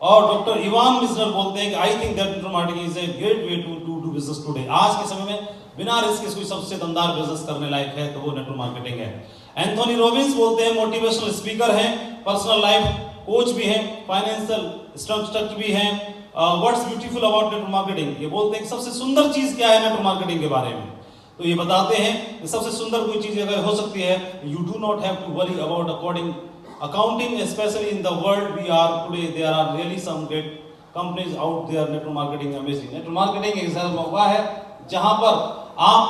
और doctor Ivan mister बोलते हैं कि I think that network marketing is a great way to do business today. आज के समय में बिना रिस्क के कोई सबसे दमदार बिजनेस करने लायक है तो वो नेटवर्क मार्केटिंग है। एंथोनी रॉबिन्स बोलते हैं, मोटिवेशनल स्पीकर हैं, पर्सनल लाइफ कोच भी हैं, फाइनेंशियल स्ट्रक्चर भी हैं। What's beautiful about network marketing, ये बोलते हैं कि सबसे सुंदर चीज क्या है नेटवर्क मार्केटिंग के बारे में। तो ये बताते हैं कि सबसे सुंदर कोई चीज अगर हो सकती है, you do not have to worry about according accounting, especially in the world we are today, there are really some great companies out there. Network marketing amazing. Network marketing एक ऐसा मौका है जहां पर आप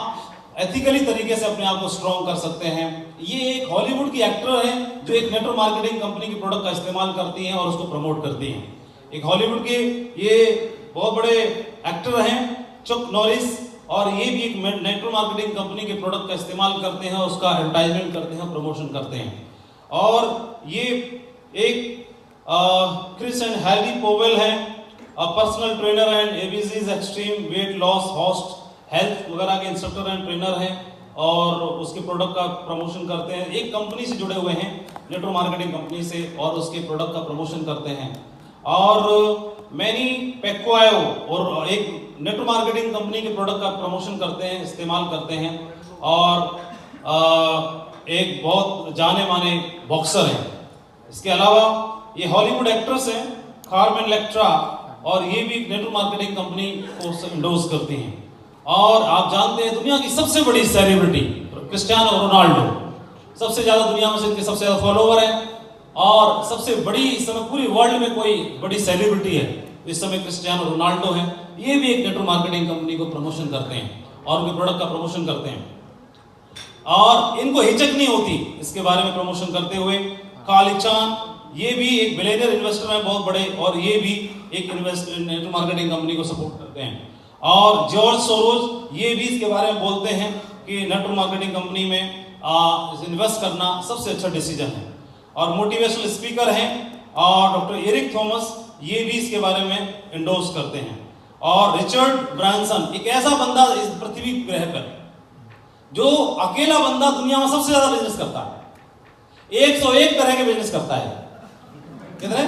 एथिकली तरीके से अपने आप को स्ट्रॉन्ग कर सकते हैं। ये एक हॉलीवुड की एक्टर है जो एक नेटवर्क मार्केटिंग कंपनी की प्रोडक्ट का इस्तेमाल करती हैं और उसको प्रमोट करती हैं। एक हॉलीवुड के ये बहुत बड़े एक्टर हैं चक नॉरिस, और ये भी एक नेटवर्क मार्केटिंग कंपनी के प्रोडक्ट का इस्तेमाल करते हैं, उसका एडवर्टाइजमेंट करते हैं, प्रमोशन करते हैं। और ये एक क्रिस एंड हैरी पोवेल है, personal trainer and ABCs extreme weight loss host health वगैरह के इंस्ट्रक्टर एंड ट्रेनर हैं, और उसके प्रोडक्ट का प्रमोशन करते हैं। एक कंपनी से जुड़े हुए हैं, नेटवर्क मार्केटिंग कंपनी से, और उसके प्रोडक्ट का प्रमोशन करते हैं। और मैनी पैक्वायो और एक नेटवर्क मार्केटिंग कंपनी के प्रोडक्ट का प्रमोशन करते हैं, इस्तेमाल करते हैं। और एक बहुत जाने माने बॉक्सर हैं। इसके अलावा ये हॉलीवुड एक्ट्रेस हैं कार्मेन इलेक्ट्रा, और ये भी नेटवर्क मार्केटिंग कंपनी को इंडोर्स करती हैं। और आप जानते हैं दुनिया की सबसे बड़ी सेलिब्रिटी क्रिस्टियानो रोनाल्डो, सबसे ज्यादा दुनिया में से इनके सबसे ज्यादा फॉलोवर हैं, और सबसे बड़ी इस समय पूरी वर्ल्ड में कोई बड़ी सेलिब्रिटी है इस समय क्रिस्टियानो रोनाल्डो है। ये भी एक नेटवर्क मार्केटिंग कंपनी को प्रमोशन करते हैं और उनके प्रोडक्ट का प्रमोशन करते हैं, और इनको हिचक नहीं होती इसके बारे में प्रमोशन करते हुए। काली चान, ये भी एक बिलियनियर इन्वेस्टर है बहुत बड़े, और ये भी एक नेटवर्क मार्केटिंग कंपनी को सपोर्ट करते हैं। और जॉर्ज सोरोज, ये भी इसके बारे में बोलते हैं कि नेटवर्क मार्केटिंग कंपनी में इन्वेस्ट करना सबसे अच्छा डिसीजन है। और मोटिवेशनल स्पीकर हैं, और डॉक्टर एरिक थॉमस, ये भी इसके बारे में इंडोर्स करते हैं। और रिचर्ड ब्रांसन, एक ऐसा बंदा इस पृथ्वी ग्रह पर जो अकेला बंदा दुनिया में सबसे ज्यादा बिजनेस करता है, 101 तरह के बिजनेस करता है। कितने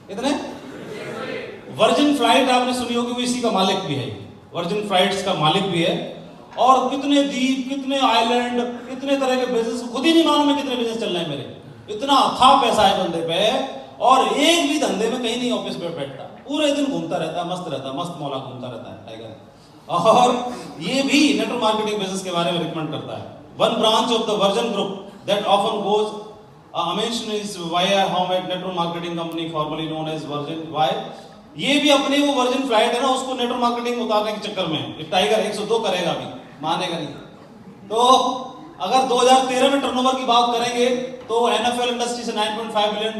कितने? वर्जिन फ्लाइट आपने सुनी होगी, वो इसी का मालिक भी है, वर्जिन फ्लाइट्स का मालिक भी है। और कितने द्वीप, कितने आइलैंड, कितने तरह के बिजनेस, खुद ही नहीं मालूम है कितने बिजनेस चल रहे हैं मेरे। इतना अथाह पैसा है बंदे पे, और एक भी धंधे में कहीं नहीं ऑफिस पे बैठता, पूरे दिन घूमता रहता है, मस्त मौला घूमता रहता है टाइगर। और ये भी नेटवर्क मार्केटिंग बिजनेस के बारे में रिकमेंड करता है। One branch of the Virgin group that often goes mention is via Howmet network marketing company formerly known as Virgin. Why, ये भी अपनी वो वर्जिन फ्लाइट है ना, उसको नेटवर्क मार्केटिंग उतारने के चक्कर में टाइगर 102 करेगा, अभी मानेगा नहीं। तो अगर 2013 में टर्नओवर की बात करेंगे तो NFL इंडस्ट्री से $9.5 बिलियन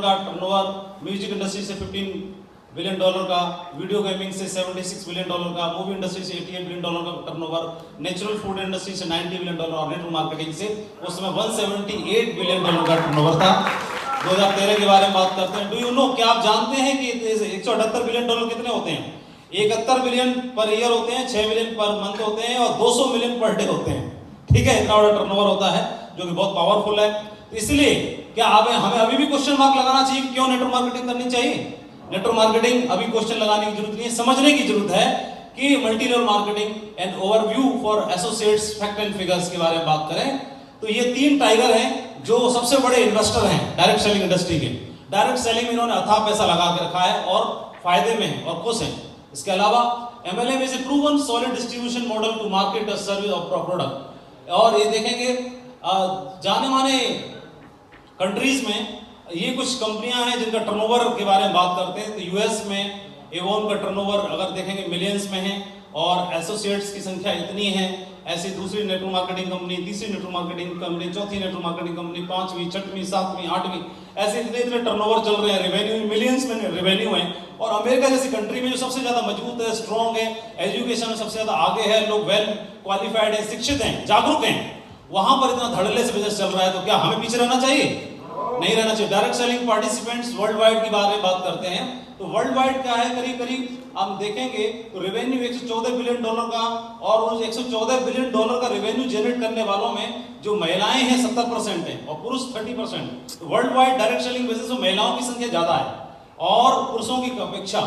का टर्नओवर, म्यूजिक इंडस्ट्री से $15 बिलियन का, वीडियो गेमिंग से $76 बिलियन का, मूवी इंडस्ट्री से $88 बिलियन का टर्नओवर, नेचुरल फूड इंडस्ट्री से $90 बिलियन, और नेटवर्क मार्केटिंग से उस समय $178 बिलियन का टर्नओवर था। 2013 के बारे में बात करते हैं। डू यू नो, क्या आप जानते हैं कि $178 बिलियन कितने होते हैं? 71 बिलियन पर ईयर होते हैं, 6 बिलियन पर मंथ होते हैं, और 200 मिलियन पर डे होते हैं। ठीक है, इतना बड़ा टर्नओवर होता है जो कि बहुत पावरफुल है। तो इसलिए क्या हमें अभी भी क्वेश्चन मार्क लगाना चाहिए कि क्यों नेटवर्क मार्केटिंग करनी चाहिए? नेटवर्क मार्केटिंग अभी क्वेश्चन लगाने की जरूरत नहीं है, समझने की जरूरत है कि multi level marketing and overview for associates fact and figures के बारे में बात करें तो ये 3 टाइगर हैं जो सबसे बड़े इन्वेस्टर हैं डायरेक्ट सेलिंग इंडस्ट्री के। डायरेक्ट सेलिंग में इन्होंने अथाह पैसा लगा के रखा है और फायदे में है और खुश हैं। इसके अलावा MLM is a proven solid distribution model to market a service और प्रोडक्ट। और ये देखेंगे जाने माने कंट्रीज में ये कुछ कंपनियां हैं जिनका टर्नओवर के बारे में बात करते हैं। तो यूएस में एवोन का टर्नओवर अगर देखेंगे मिलियंस में है और एसोसिएट्स की संख्या इतनी है। ऐसी दूसरी नेटवर्क मार्केटिंग कंपनी, तीसरी नेटवर्क मार्केटिंग कंपनी, चौथी नेटवर्क मार्केटिंग कंपनी, 5वीं, 6वीं, 7वीं, 8वीं, ऐसे इतने टर्नओवर चल रहे हैं। रेवेन्यू मिलियंस में रेवेन्यू है। और अमेरिका जैसी कंट्री में जो सबसे ज्यादा मजबूत है, स्ट्रॉन्ग है, एजुकेशन में सबसे ज्यादा आगे है, लोग वेल क्वालिफाइड है, शिक्षित हैं, जागरूक हैं, वहां पर इतना धड़ल्ले से बिजनेस चल रहा है। तो क्या हमें पीछे रहना चाहिए? नहीं रहना चाहिए। Direct selling participants world wide के बारे में बात करते हैं तो वर्ल्ड वाइड क्या है, करीब करीब हम देखेंगे तो रेवेन्यू $114 बिलियन का, और उस $114 बिलियन का रेवेन्यू जनरेट करने वालों में जो महिलाएं हैं 70% हैं और पुरुष 30%। तो world wide direct selling business में महिलाओं की संख्या ज्यादा है और पुरुषों की अपेक्षा।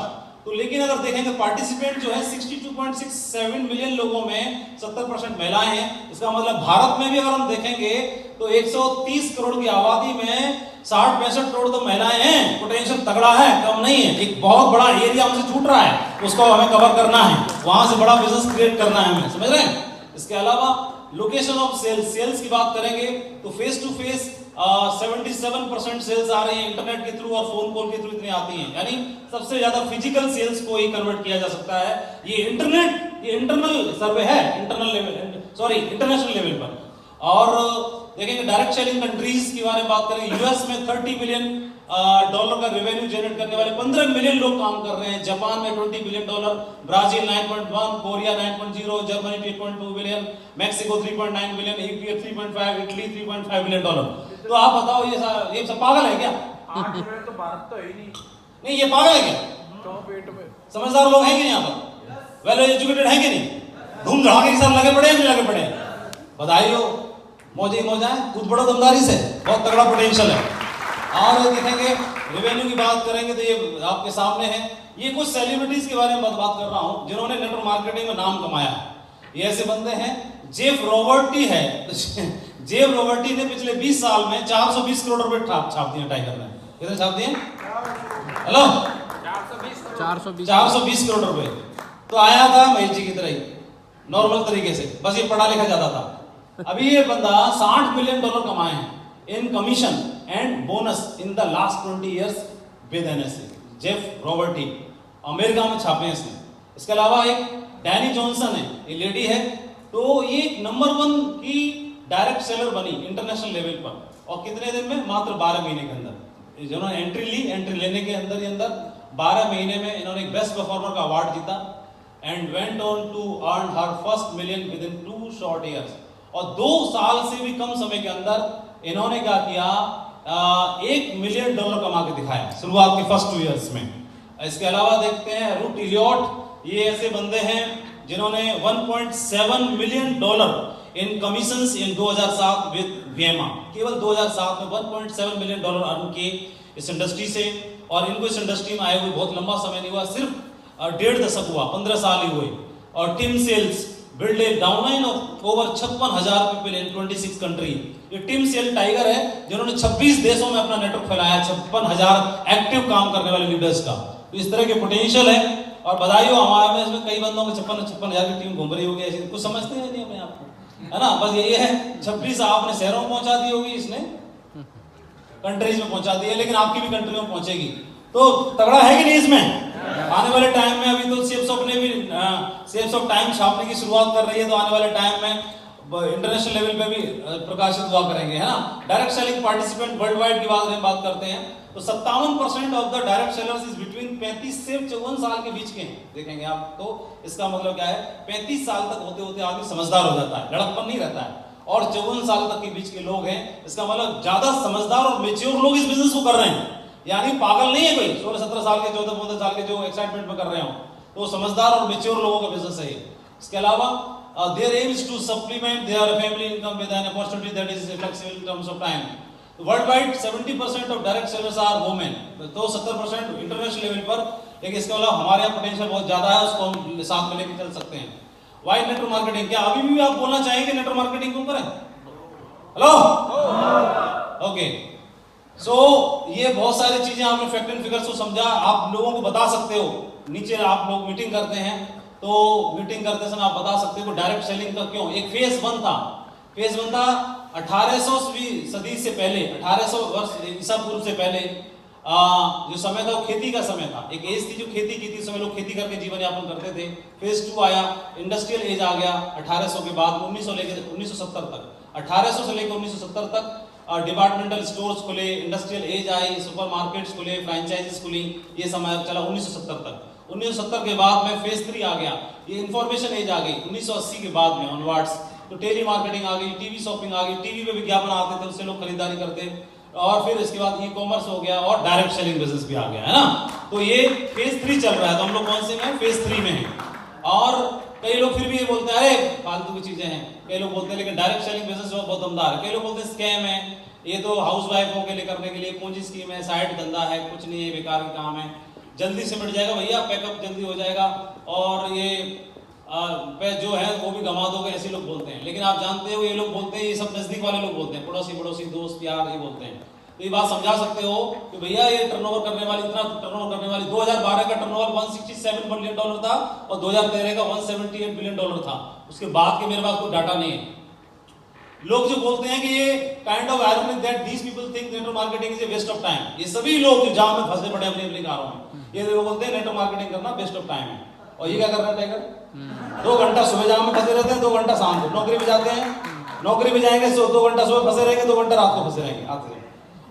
तो लेकिन अगर देखेंगे पार्टिसिपेंट जो है 62.67 मिलियन लोगों में 70% महिलाएं हैं। इसका मतलब भारत में भी अगर हम देखेंगे तो 130 करोड़ की आबादी में 60-65 करोड़ तो महिलाएं हैं। पोटेंशियल तगड़ा है, कम नहीं है। एक बहुत बड़ा एरिया हमसे छूट रहा है, उसको हमें कवर करना है, वहां से बड़ा बिजनेस क्रिएट करना है हमें, समझ रहे हैं। इसके अलावा लोकेशन ऑफ सेल्स की बात करेंगे तो फेस टू फेस 77% सेल्स आ रही है, इंटरनेट के थ्रू और फोन कॉल के थ्रू इतनी आती हैं। यानी सबसे ज्यादा फिजिकल सेल्स को ही कन्वर्ट किया जा सकता है। ये इंटरनल सर्वे है, इंटरनेशनल लेवल पर। और देखेंगे डायरेक्ट सेलिंग कंट्रीज की बारे में बात करें, यूएस में $30 बिलियन का रेवेन्यू जनरेट करने वाले 15 मिलियन लोग काम कर रहे हैं। जापान में $20 billion, Brazil 9.1, Korea 9.0, Germany 8.2 billion, Mexico 3.9 billion, UK 3.5, Italy $3.5 billion. तो आप बताओ ये सब पागल है क्या? तो भारत तो है ही नहीं, ये पागल है क्या? तो पेट में समझदार लोग हैं कि नहीं यहाँ पर? वेल एजुकेटेड हैं कि नहीं? धूम धड़ाके के साथ लगे पड़े हैं, लगे पड़े हैं? बधाई हो, मौजे मौजा है, कूद पड़ो दमदारी से, बहुत तगड़ा पोटेंशियल है। और देखेंगे रेवेन्यू की बात करेंगे तो ये आपके सामने है। ये कुछ सेलिब्रिटीज के बारे में बात कर रहा हूं जिन्होंने नेटवर्क मार्केटिंग में नाम कमाया है। ये ऐसे बंदे हैं, जेफ रॉबर्टी है। जेफ रॉबर्टी ने पिछले 20 साल में 420 करोड़ रुपए छाप दिए टाइगर ने। कितने छाप दिए? हेलो, 420 करोड़ रुपए। तो आया था महेश जी की तरह ही, नॉर्मल तरीके से, बस ये पढ़ा लिखा ज्यादा था। अभी ये बंदा $60 मिलियन कमाए हैं in commission and bonus in the last 20 years with NSA. Jeff Roberti America में छापे हैं इसने। इसके अलावा एक डैनी जॉनसन है, ये लेडी है, तो ये नंबर 1 की डायरेक्ट सेलर बनी इंटरनेशनल लेवल पर। और कितने दिन में? मात्र 12 महीने के अंदर। जिन्होंने एंट्री लेने के अंदर ही अंदर 12 महीने में इन्होंने एक बेस्ट परफॉर्मर का अवार्ड जीता and went on to earn her first million within 2 short years। और 2 साल से भी कम समय के अंदर इन्होंने क्या किया, $1 मिलियन कमा के दिखाया शुरुआत के फर्स्ट 2 years में। इसके अलावा देखते हैं रूट इलियट, ये ऐसे बंदे हैं जिन्होंने $1.7 million in commissions in 2007 with VMA। केवल 2007 में $1.7 मिलियन अर्न किए इस इंडस्ट्री से। और इनको इस इंडस्ट्री में आए हुए बहुत लंबा समय नहीं हुआ, सिर्फ 1.5 दशक हुआ, 15 साल ही हुए। और Tim Sales build a downline of over 56,000 people in 26 country. ये टीम सेल टाइगर है जिन्होंने 26 देशों में अपना नेटवर्क फैलाया, 56,000 एक्टिव काम करने वाले लीडर्स का। तो इस तरह के पोटेंशियल है। और बधाई हो, हमारे में इसमें कई बंदों में 56,000 की टीम घूम रही होगी, ऐसे कुछ समझते हैं नहीं अपने आप को, है ना? बस यही है, 26 आपने शहरों में पहुंचा दी होगी, इसने कंट्रीज में पहुंचा दी है, लेकिन आपकी भी कंट्री में पहुंचेगी। तो तगड़ा है कि नहीं इसमें? आने वाले टाइम में अभी तो सेल्स ऑफ ने भी सेल्स ऑफ टाइम छापने की शुरुआत कर रही है, तो आने वाले टाइम में इंटरनेशनल लेवल पे भी प्रकाशित हुआ करेंगे, है ना? Direct selling participant world wide की बात करते हैं तो 57% of the direct sellers is between 35 से 54 साल के बीच के हैं। देखेंगे आप, तो इसका मतलब क्या है, 35 साल तक होते होते आदमी समझदार हो जाता है, लड़कपन नहीं रहता है। और 54 साल तक के बीच के लोग हैं, इसका मतलब ज्यादा समझदार और मेच्योर लोग इस बिजनेस को कर रहे हैं। यानी पागल नहीं है कोई 16-17 साल के, 14-15 साल के जो एक्साइटमेंट में कर रहे हो, तो समझदार और मेच्योर लोगों का बिजनेस है। इसके अलावा their aim is to supplement their family income with an opportunity that is flexible in terms of time. Worldwide 70% of direct sellers are women, तो 70% इंटरनेशनल लेवल पर। लेकिन इसके अलावा हमारे यहाँ पोटेंशियल बहुत ज्यादा है, उसको हम साथ में लेकर चल सकते हैं। Why network marketing? क्या अभी भी आप बोलना चाहेंगे नेटवर्क मार्केटिंग क्यों करें? Hello, okay. सो ये बहुत सारी चीजें आपने फैक्ट एंड फिगर्स को समझा, आप लोगों को बता सकते हो। नीचे आप लोग मीटिंग करते हैं तो मीटिंग करते समय आप बता सकते हो डायरेक्ट सेलिंग का क्यों। एक फेज 1 था, फेज 1 था 1800वीं सदी से पहले, 1800 वर्ष ईसा पूर्व से पहले जो समय था वो खेती का समय था। एक एज थी जो खेती की थी, समय लोग खेती करके जीवन यापन करते थे। फेज 2 आया, इंडस्ट्रियल एज आ गया 1800 के बाद 1970 तक। 1800 से लेकर 1970 तक डिपार्टमेंटल स्टोर्स खुले, इंडस्ट्रियल एज आई, सुपरमार्केट्स खुले, फ्रेंचाइजीज खुली, ये समय चला 1970 तक। 1970 के बाद में फेज 3 आ गया, ये इंफॉर्मेशन एज आ गई 1980 के बाद में ऑनवर्ड्स। तो टेली मार्केटिंग आ गई, टीवी शॉपिंग आ गई, टीवी पे विज्ञापन आते थे, उससे लोग खरीदारी करते। और फिर इसके बाद ई कॉमर्स हो गया और डायरेक्ट सेलिंग बिजनेस भी आ गया, है ना? तो ये फेज 3 चल रहा है। तो हम लोग कौन से में? फेज 3 में है। और कई लोग फिर भी ये बोलते हैं अरे फालतू की चीजें हैं, कई लोग बोलते हैं, लेकिन डायरेक्ट सेलिंग बिजनेस जो बहुत दमदार है। कई लोग बोलते हैं स्कैम है, ये तो हाउस वाइफों के लिए करने के लिए पूंजी स्कीम है, साइड धंधा है, कुछ नहीं है, बेकार का काम है, जल्दी से मिट जाएगा भैया, पैकअप जल्दी हो जाएगा और ये जो है वो भी गंवा दोगे, ऐसे लोग बोलते हैं। लेकिन आप जानते हो ये लोग बोलते हैं, ये सब नजदीक वाले लोग बोलते हैं, पड़ोसी दोस्त यार ये बोलते हैं। तो ये बात समझा सकते हो कि भैया ये टर्नओवर करने वाली, इतना टर्नओवर करने वाली, 2012 का टर्नओवर $167 बिलियन था और 2013 का $178 बिलियन था। उसके बाद के मेरे पास कोई डाटा नहीं है। लोग जो बोलते हैं कि ये kind of irony that these people think network marketing is a waste of time, ये सभी लोग जो जाम में फंसे पड़े अपनी अपनी कारों में, ये लोग बोलते हैं नेटवर्क मार्केटिंग करना वेस्ट ऑफ टाइम है। और ये क्या कर रहा है टाइगर? 2 घंटा सुबह जाम में फंसे रहते हैं, 2 घंटा शाम को नौकरी पे जाते हैं, नौकरी पे जाएंगे 2 घंटा सुबह फंसे रहेंगे, 2 घंटा रात को फंसे रहेंगे आते हैं,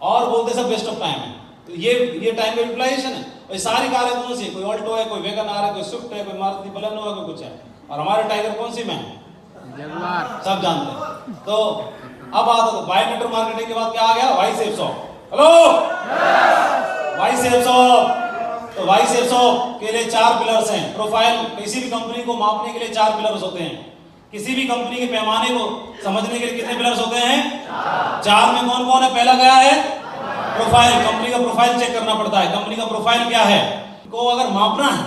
और बोलते सब वेस्ट ऑफ टाइम है। तो ये टाइम का यूटिलाइजेशन है। और सारी कारें कौन सी, कोई ऑल्टो है, कोई वैगन आर है, कोई स्विफ्ट है, कोई मारुति बलेनो है, कोई कुछ है, और हमारे टाइगर कौन सी में जगुआर, सब जानते हैं। तो अब आता तो बाय नेटवर्क मार्केटिंग के बाद क्या आ गया? Why safe shop. Hello, why safe shop. तो वाई सेफ शॉप के लिए 4 पिलर्स हैं। प्रोफाइल, किसी भी कंपनी को मापने के लिए 4 पिलर्स होते हैं। किसी भी कंपनी के पैमाने को समझने के लिए कितने पिलर्स होते हैं? 4 में कौन कौन है? पहला क्या है? प्रोफाइल। कंपनी का प्रोफाइल चेक करना पड़ता है, कंपनी का प्रोफाइल क्या है को अगर मापना है,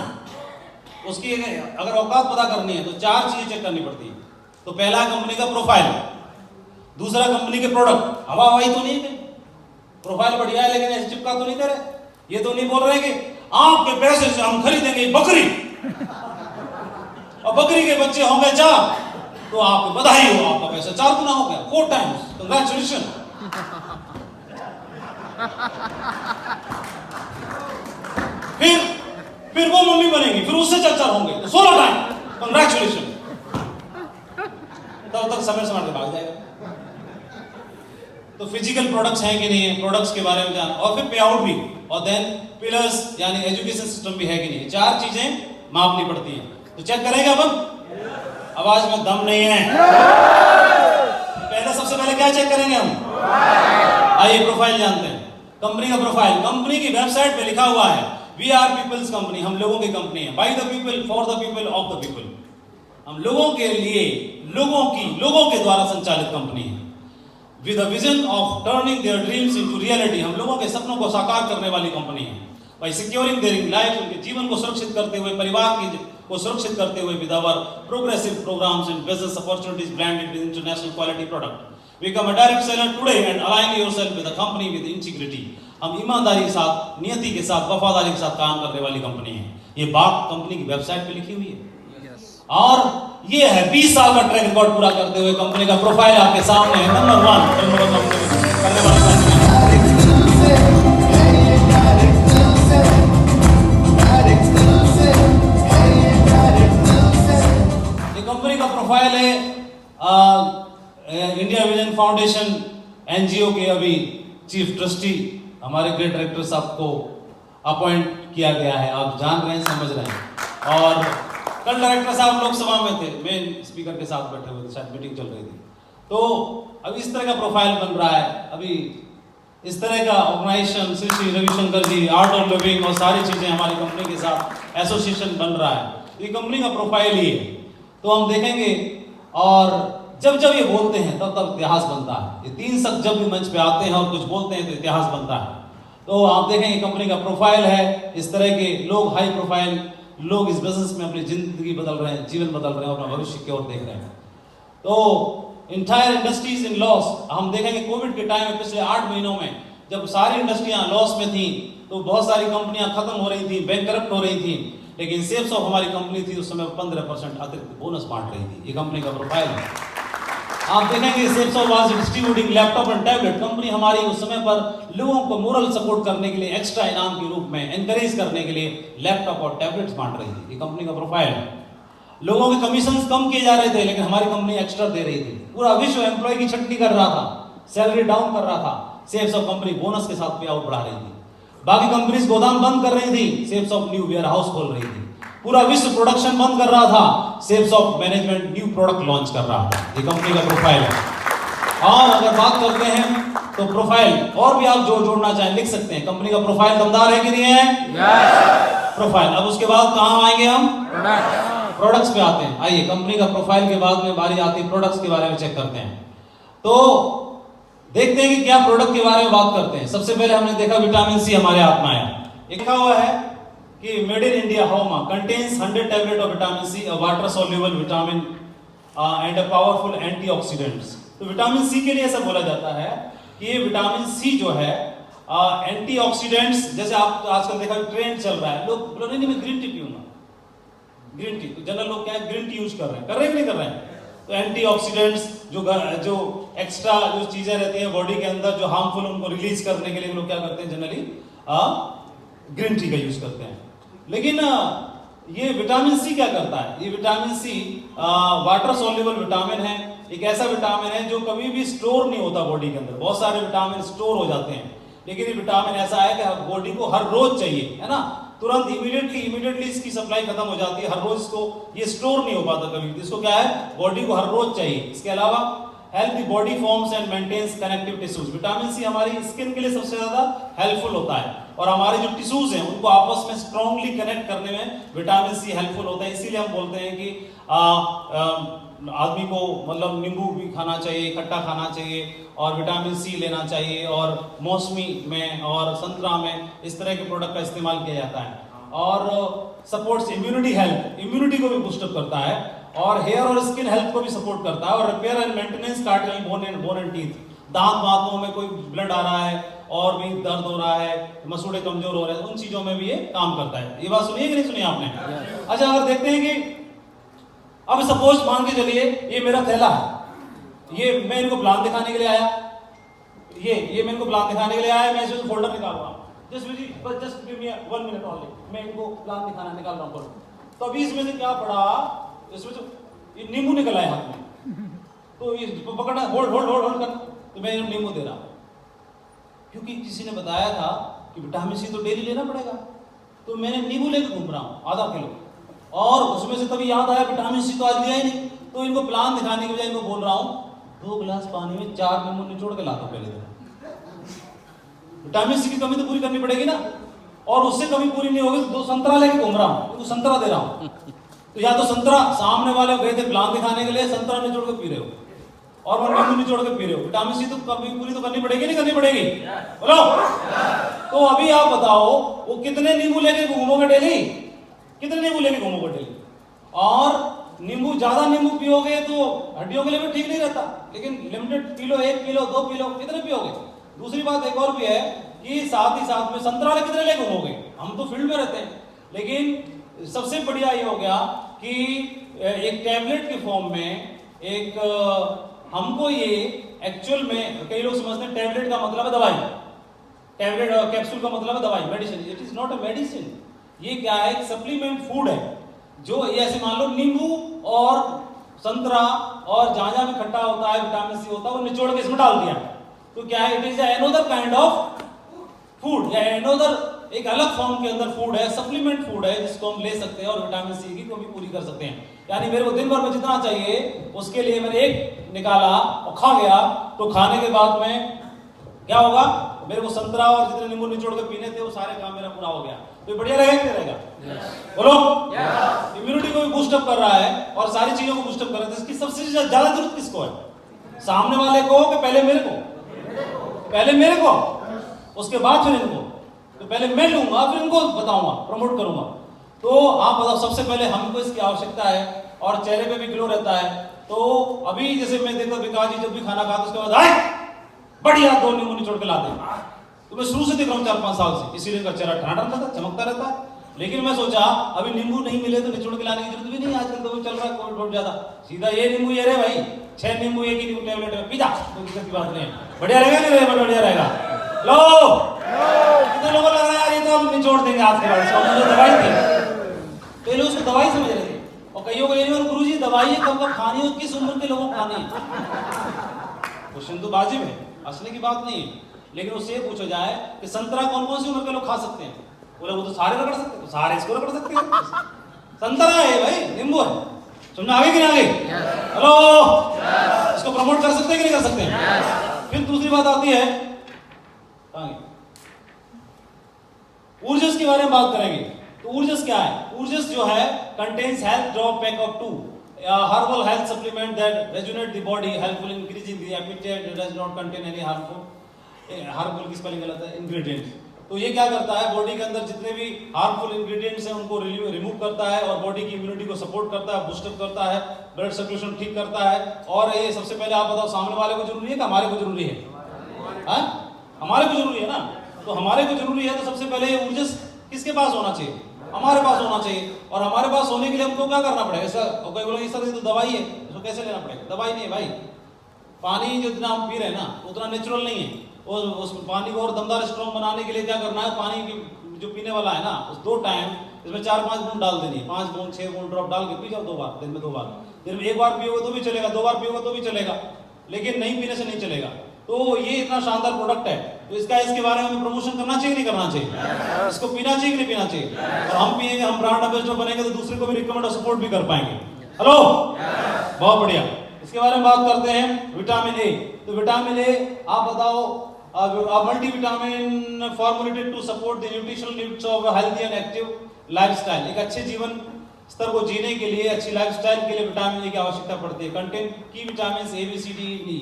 उसकी अगर औकात पता करनी है तो 4 चीजें चेक करनी पड़ती है। तो पहला कंपनी का प्रोफाइल, दूसरा कंपनी के प्रोडक्ट, हवा हवाई तो नहीं है, प्रोफाइल बढ़िया है लेकिन ऐसे चिपका तो नहीं दे रहे, ये तो नहीं बोल रहे कि आपके पैसे से हम खरीदेंगे बकरी और बकरी के बच्चे होंगे 4, तो आपको बधाई हो, आपका पैसा 4 गुना हो गया, 4 टाइम्स, कंग्रेचुलेशन। फिर वो मम्मी बनेगी, फिर उससे 4 होंगे तो 16 टाइम, कंग्रेचुलेशन। तब तक समय के भाग जाएगा। तो फिजिकल प्रोडक्ट्स हैं कि नहीं है, प्रोडक्ट्स के बारे में जान, और फिर पे आउट भी, और देन पिलर्स यानी एजुकेशन सिस्टम भी है कि नहीं। 4 चीजें मापनी पड़ती हैं। तो चेक करेंगे अपन, आवाज में दम नहीं है। पहले सबसे पहले क्या चेक करेंगे हम? आइए प्रोफाइल जानते हैं। कंपनी का प्रोफाइल, कंपनी की वेबसाइट पे लिखा हुआ है वी आर पीपल्स कंपनी, हम लोगों की कंपनी है, by the people, for the people, of the people, हम लोगों के लिए, लोगों के द्वारा संचालित कंपनी है। With the vision of turning their dreams into reality, हम लोगों के सपनों को साकार करने वाली कंपनी है। बाय सिक्योरिंग देयर लाइफ, उनके जीवन को सुरक्षित करते हुए, परिवार को सुरक्षित करते हुए, with our progressive programs and business opportunities branded with international quality product, become a direct seller today and align yourself with the company with integrity, हम ईमानदारी के साथ, नियति के साथ, वफादारी के साथ काम करने वाली कंपनी है। ये बात कंपनी की वेबसाइट पे लिखी हुई है। और ये है 20 साल का ट्रैक रिकॉर्ड पूरा करते हुए कंपनी का प्रोफाइल आपके सामने है। नंबर 1 करने वाली कंपनी। ये कंपनी का प्रोफाइल है। इंडिया विजन फाउंडेशन एनजीओ के अभी चीफ ट्रस्टी हमारे ग्रेट डायरेक्टर साहब को अपॉइंट किया गया है। आप जान रहे हैं, समझ रहे हैं। और कल डायरेक्टर साहब लोकसभा में थे, मेन स्पीकर के साथ बैठे हुए थे, शायद मीटिंग चल रही थी। तो अब इस तरह का प्रोफाइल बन रहा है। अभी इस तरह का organisation, Shri Ravi Shankar ji, art of living और सारी चीजें हमारी कंपनी के साथ एसोसिएशन बन रहा है। ये कंपनी का प्रोफाइल ही है। तो हम देखेंगे, और जब ये बोलते हैं तब इतिहास बनता है। ये 3 शख्स जब भी मंच पे आते हैं और कुछ बोलते हैं तो इतिहास बनता है। तो आप देखेंगे कंपनी का प्रोफाइल है। इस तरह के लोग, हाई प्रोफाइल लोग इस बिजनेस में अपनी जिंदगी बदल रहे हैं, जीवन बदल रहे हैं और अपना भविष्य की ओर देख रहे हैं। तो इंटायर इंडस्ट्रीज इन लॉस, हम देखेंगे कोविड के टाइम में पिछले 8 महीनों में जब सारी इंडस्ट्रियां लॉस में थी तो बहुत सारी कंपनियां खत्म हो रही थी, बैंकरप्ट हो रही थी, लेकिन सेफ्स ऑफ हमारी कंपनी थी उस समय 15% अतिरिक्त बोनस बांट रही थी। ये कंपनी का प्रोफाइल है। आप देखेंगे safes of was distributing laptop and tablet, company हमारी उस समय पर लोगों को मोरल सपोर्ट करने के लिए, एक्स्ट्रा इनाम के रूप में एनकरेज करने के लिए लैपटॉप और टैबलेट्स बांट रही थी। ये कंपनी का प्रोफाइल है। लोगों के कमीशंस कम किए जा रहे थे लेकिन हमारी कंपनी एक्स्ट्रा दे रही थी। पूरा विश्व एम्प्लॉय की छटनी कर रहा था, सैलरी डाउन कर रहा था। सेफ्स ऑफ कंपनी बोनस के साथ पे आउट बढ़ा रही थी। बाकी कंपनीज गोदाम बंद कर रही थी, safes of new warehouse खोल रही थी। पूरा विश्व प्रोडक्शन बंद कर रहा था, safes of management new product launch कर रहा था। ये कंपनी का प्रोफाइल है। और अगर बात करते हैं तो प्रोफाइल और भी आप जो जोड़ना चाहें लिख सकते हैं। कंपनी का प्रोफाइल दमदार है कि नहीं है? प्रोफाइल। अब उसके बाद कहां आएंगे हम? प्रोडक्ट्स पे आते हैं। आइए कंपनी का प्रोफाइल के बाद में बारी आती है प्रोडक्ट्स के बारे में चेक करते हैं। तो देखते हैं कि क्या प्रोडक्ट के बारे में बात करते हैं। सबसे पहले हमने देखा विटामिन सी हमारे हाथ में आया, लिखा हुआ है कि मेड इन इंडिया होमा contains 100 tablet of vitamin C, a water soluble vitamin and a powerful antioxidants. तो विटामिन सी के लिए ऐसा बोला जाता है कि ये विटामिन सी जो है एंटीऑक्सीडेंट्स, जैसे आप आजकल देखा ट्रेंड चल रहा है, लोग बोल रहे नहीं मैं ग्रीन टी पीऊंगा, ग्रीन टी, तो जनरल लोग क्या है ग्रीन टी यूज कर रहे हैं कि नहीं कर रहे हैं। तो एंटीऑक्सीडेंट्स जो एक्स्ट्रा जो चीजें रहती हैं बॉडी के अंदर जो हार्मफुल, उनको रिलीज करने के लिए लोग क्या करते हैं जनरली ग्रीन टी का यूज करते हैं। लेकिन ये विटामिन सी क्या करता है? ये vitamin C water soluble vitamin है, एक ऐसा विटामिन है जो कभी भी स्टोर नहीं होता बॉडी के अंदर। बहुत सारे विटामिन स्टोर हो जाते हैं, लेकिन ये विटामिन ऐसा है कि बॉडी को हर रोज चाहिए, है ना, तुरंत इमीडिएटली इसकी सप्लाई खत्म हो जाती है, हर रोज इसको ये स्टोर नहीं हो पाता कभी। इसको क्या है, बॉडी को हर रोज चाहिए। इसके अलावा help the body forms and maintains connective tissues. Vitamin C हमारी स्किन के लिए सबसे ज्यादा हेल्पफुल होता है, और हमारे जो टिश्यूज हैं उनको आपस में स्ट्रांगली कनेक्ट करने में विटामिन सी हेल्पफुल होता है। इसीलिए हम बोलते हैं कि आदमी को मतलब नींबू भी खाना चाहिए, खट्टा खाना चाहिए, और विटामिन सी लेना चाहिए, और मौसमी में और संतरा में इस तरह के प्रोडक्ट का इस्तेमाल किया जाता है। और सपोर्ट्स इम्यूनिटी, हेल्थ इम्यूनिटी को भी बूस्टअप करता है, और हेयर और स्किन हेल्थ को भी सपोर्ट करता है, और repair and maintenance cartilage bone and teeth. दांत बातों में कोई ब्लड आ रहा है और भी दर्द हो रहा है, मसूड़े कमजोर हो रहे हैं, उन चीजों में भी ये काम करता है। ये बात सुनिए कि नहीं सुनी आपने? अच्छा, अगर देखते हैं कि अब सपोज मान के चलिए ये मेरा थैला है, ये मैं इनको प्लान दिखाने के लिए आया, ये मैं इनको प्लान दिखाने के लिए आया, मैं इसमें फोल्डर निकाल रहा हूँ, just give me 1 minute only, मैं इनको प्लान दिखाना निकाल रहा हूँ। तो अभी इसमें से क्या पड़ा, इसमें से ये नींबू निकल आया हाथ में, तो ये पकड़ना, होल्ड करना, तो मैं नींबू दे रहा हूँ, क्योंकि किसी ने बताया था कि विटामिन सी तो डेली लेना पड़ेगा, तो मैंने नींबू लेकर घूम रहा हूँ आधा किलो, और उसमें से तभी याद आया विटामिन सी तो आज लिया ही नहीं, तो इनको प्लान दिखाने के बजाय इनको बोल रहा हूँ 2 गिलास पानी में 4 नींबू निचोड़ के ला दो पहले दिन। विटामिन सी की कमी तो पूरी करनी पड़ेगी ना, और उससे कमी पूरी नहीं होगी तो 2 संतरा लेके घूम रहा हूँ, तो संतरा दे रहा हूँ। तो या तो संतरा सामने वाले गए थे प्लान दिखाने के लिए, संतरा निचोड़ के पी रहे हो, और वो नींबू निचोड़ के पी रहे हो। विटामिन सी तो कमी पूरी तो करनी पड़ेगी, नहीं करनी पड़ेगी? बोलो। तो अभी आप बताओ वो कितने नींबू लेके घूमोगे डेली, कितने नींबू लेके घूमोगे डेली? और नींबू, ज्यादा नींबू पियोगे तो हड्डियों के लिए भी ठीक नहीं रहता, लेकिन limited P low, 1 kilo 2 kilo, कितने पियोगे? दूसरी बात एक और भी है कि साथ ही साथ में संतरा ले कितने ले घूमोगे? हम तो फील्ड में रहते हैं, लेकिन सबसे बढ़िया ये हो गया कि एक टैबलेट के फॉर्म में एक हमको ये एक्चुअल में कई लोग समझते हैं टैबलेट का मतलब है दवाई, टैबलेट और कैप्सूल का मतलब है दवाई, medicine. It is not a medicine, ये क्या है, एक सप्लीमेंट फूड है, जो ये ऐसे मान लो नींबू और संतरा और जहां जहां भी खट्टा होता है, विटामिन सी होता है, वो निचोड़ के इसमें डाल दिया, तो क्या है, it is another kind of food, या अनदर एक अलग फॉर्म के अंदर फूड है, सप्लीमेंट फूड है, जिसको हम ले सकते हैं और विटामिन सी की कमी पूरी कर सकते हैं। यानी मेरे को दिन भर में जितना चाहिए उसके लिए मैंने एक निकाला और खा गया, तो खाने के बाद में क्या होगा, मेरे को संतरा और जितने नींबू निचोड़ के पीने थे वो सारे काम मेरा पूरा हो गया। तो बढ़िया रहेगा कि नहीं रहेगा? बोलो। इम्यूनिटी को भी बूस्टअप कर रहा है और सारी चीजों को बूस्टअप कर रहा है। इसकी सबसे ज्यादा जरूरत किसको है? सामने वाले को कि पहले मेरे को? पहले मेरे को, उसके बाद फिर इनको। तो पहले मैं लूंगा, फिर इनको बताऊंगा, प्रमोट करूंगा। तो आप बताओ, सबसे पहले हमको इसकी आवश्यकता है, और चेहरे पे भी ग्लो रहता है। तो अभी जैसे मैं देखता विकास जी जब भी खाना खाता उसके बाद आए बढ़िया 2 नींबू निचोड़ के लाते हैं, तो मैं शुरू से देख रहा हूँ 4-5 साल से, इसीलिए इनका चेहरा ठंडा रहता है, चमकता रहता है। लेकिन मैं सोचा अभी नींबू नहीं मिले तो निचोड़ के लाने की जरूरत भी नहीं, आजकल तो चल रहा है कोविड बहुत ज्यादा, सीधा ये नींबू ये रे भाई, 6 नींबू एक ही नींबू टैबलेट में पी जा, कोई दिक्कत की बात नहीं है। बढ़िया रहेगा नहीं रहेगा? बढ़िया रहेगा। लो, कितने लोगों को लग रहा है ये तो हम निचोड़ देंगे आज के बाद, मुझे दवाई थी, तो ये लोग उसको दवाई समझ रहे थे, और कईयों को ये नहीं, गुरुजी दवाई कब कब खानी है, किस उम्र के लोगों को खानी है? क्वेश्चन तो वाजिब है, हंसने की बात नहीं है। लेकिन उससे ये पूछा जाए कि संतरा कौन कौन सी उम्र के लोग खा सकते हैं? बोले वो तो सारे रगड़ सकते हैं, तो सारे इसको रगड़ सकते हैं। संतरा है भाई, नींबू है, समझ आगे कि नहीं आगे? हेलो, इसको प्रमोट कर सकते हैं कि नहीं कर सकते? फिर दूसरी बात आती है ऊर्जा के बारे में बात करेंगे। तो ऊर्जस क्या है? ऊर्जस जो है contains health drop pack of 2 herbal health supplement that rejuvenate the body, helpful in increasing the appetite, does not contain any harmful की स्पेलिंग गलत है, इंग्रेडिएंट्स। तो ये क्या करता है, बॉडी के अंदर जितने भी हार्मफुल इंग्रेडिएंट्स हैं उनको रिमूव करता है और बॉडी की इम्यूनिटी को सपोर्ट करता है, बूस्टअप करता है, ब्लड सर्कुलेशन ठीक करता है। और ये सबसे पहले आप बताओ, सामने वाले को जरूरी है कि हमारे को जरूरी है? हाँ, हमारे को जरूरी है ना। तो हमारे को जरूरी है तो सबसे पहले ये ऊर्जस किसके पास होना चाहिए? हमारे पास होना चाहिए। और हमारे पास होने के लिए हमको क्या करना पड़ेगा? ऐसा कोई बोलेंगे सर ये तो दवाई है, इसको कैसे लेना पड़ेगा? दवाई नहीं है भाई, पानी जितना हम पी रहे हैं ना उतना नेचुरल नहीं है। और उस पानी को और दमदार स्ट्रॉन्ग बनाने के लिए क्या करना है, पानी की जो पीने वाला है ना उस 2 टाइम इसमें 4-5 बूंद डाल देनी है, 5 बूंद 6 बूंद ड्रॉप डाल के पी जाओ 2 बार, दिन में 2 बार। दिन में 1 बार पियोगे तो भी चलेगा, 2 बार पियोगे तो भी चलेगा, लेकिन नहीं पीने से नहीं चलेगा। तो ये इतना शानदार प्रोडक्ट है, तो इसके बारे में प्रमोशन करना चाहिए नहीं करना चाहिए? इसको पीना चाहिए कि नहीं पीना चाहिए? और हम पिएंगे, हम ब्रांड एम्बेसडर बनेंगे तो दूसरे को भी रिकमेंड और सपोर्ट भी कर पाएंगे। हेलो, बहुत बढ़िया। इसके बारे में बात करते हैं विटामिन ए। तो विटामिन ए आप बताओ, multivitamin formulated to support the nutritional needs of healthy and active lifestyle. एक अच्छे जीवन स्तर को जीने के लिए, अच्छी लाइफस्टाइल के लिए विटामिन ए की आवश्यकता पड़ती है। कंटेन की vitamin A, B, C, D, E.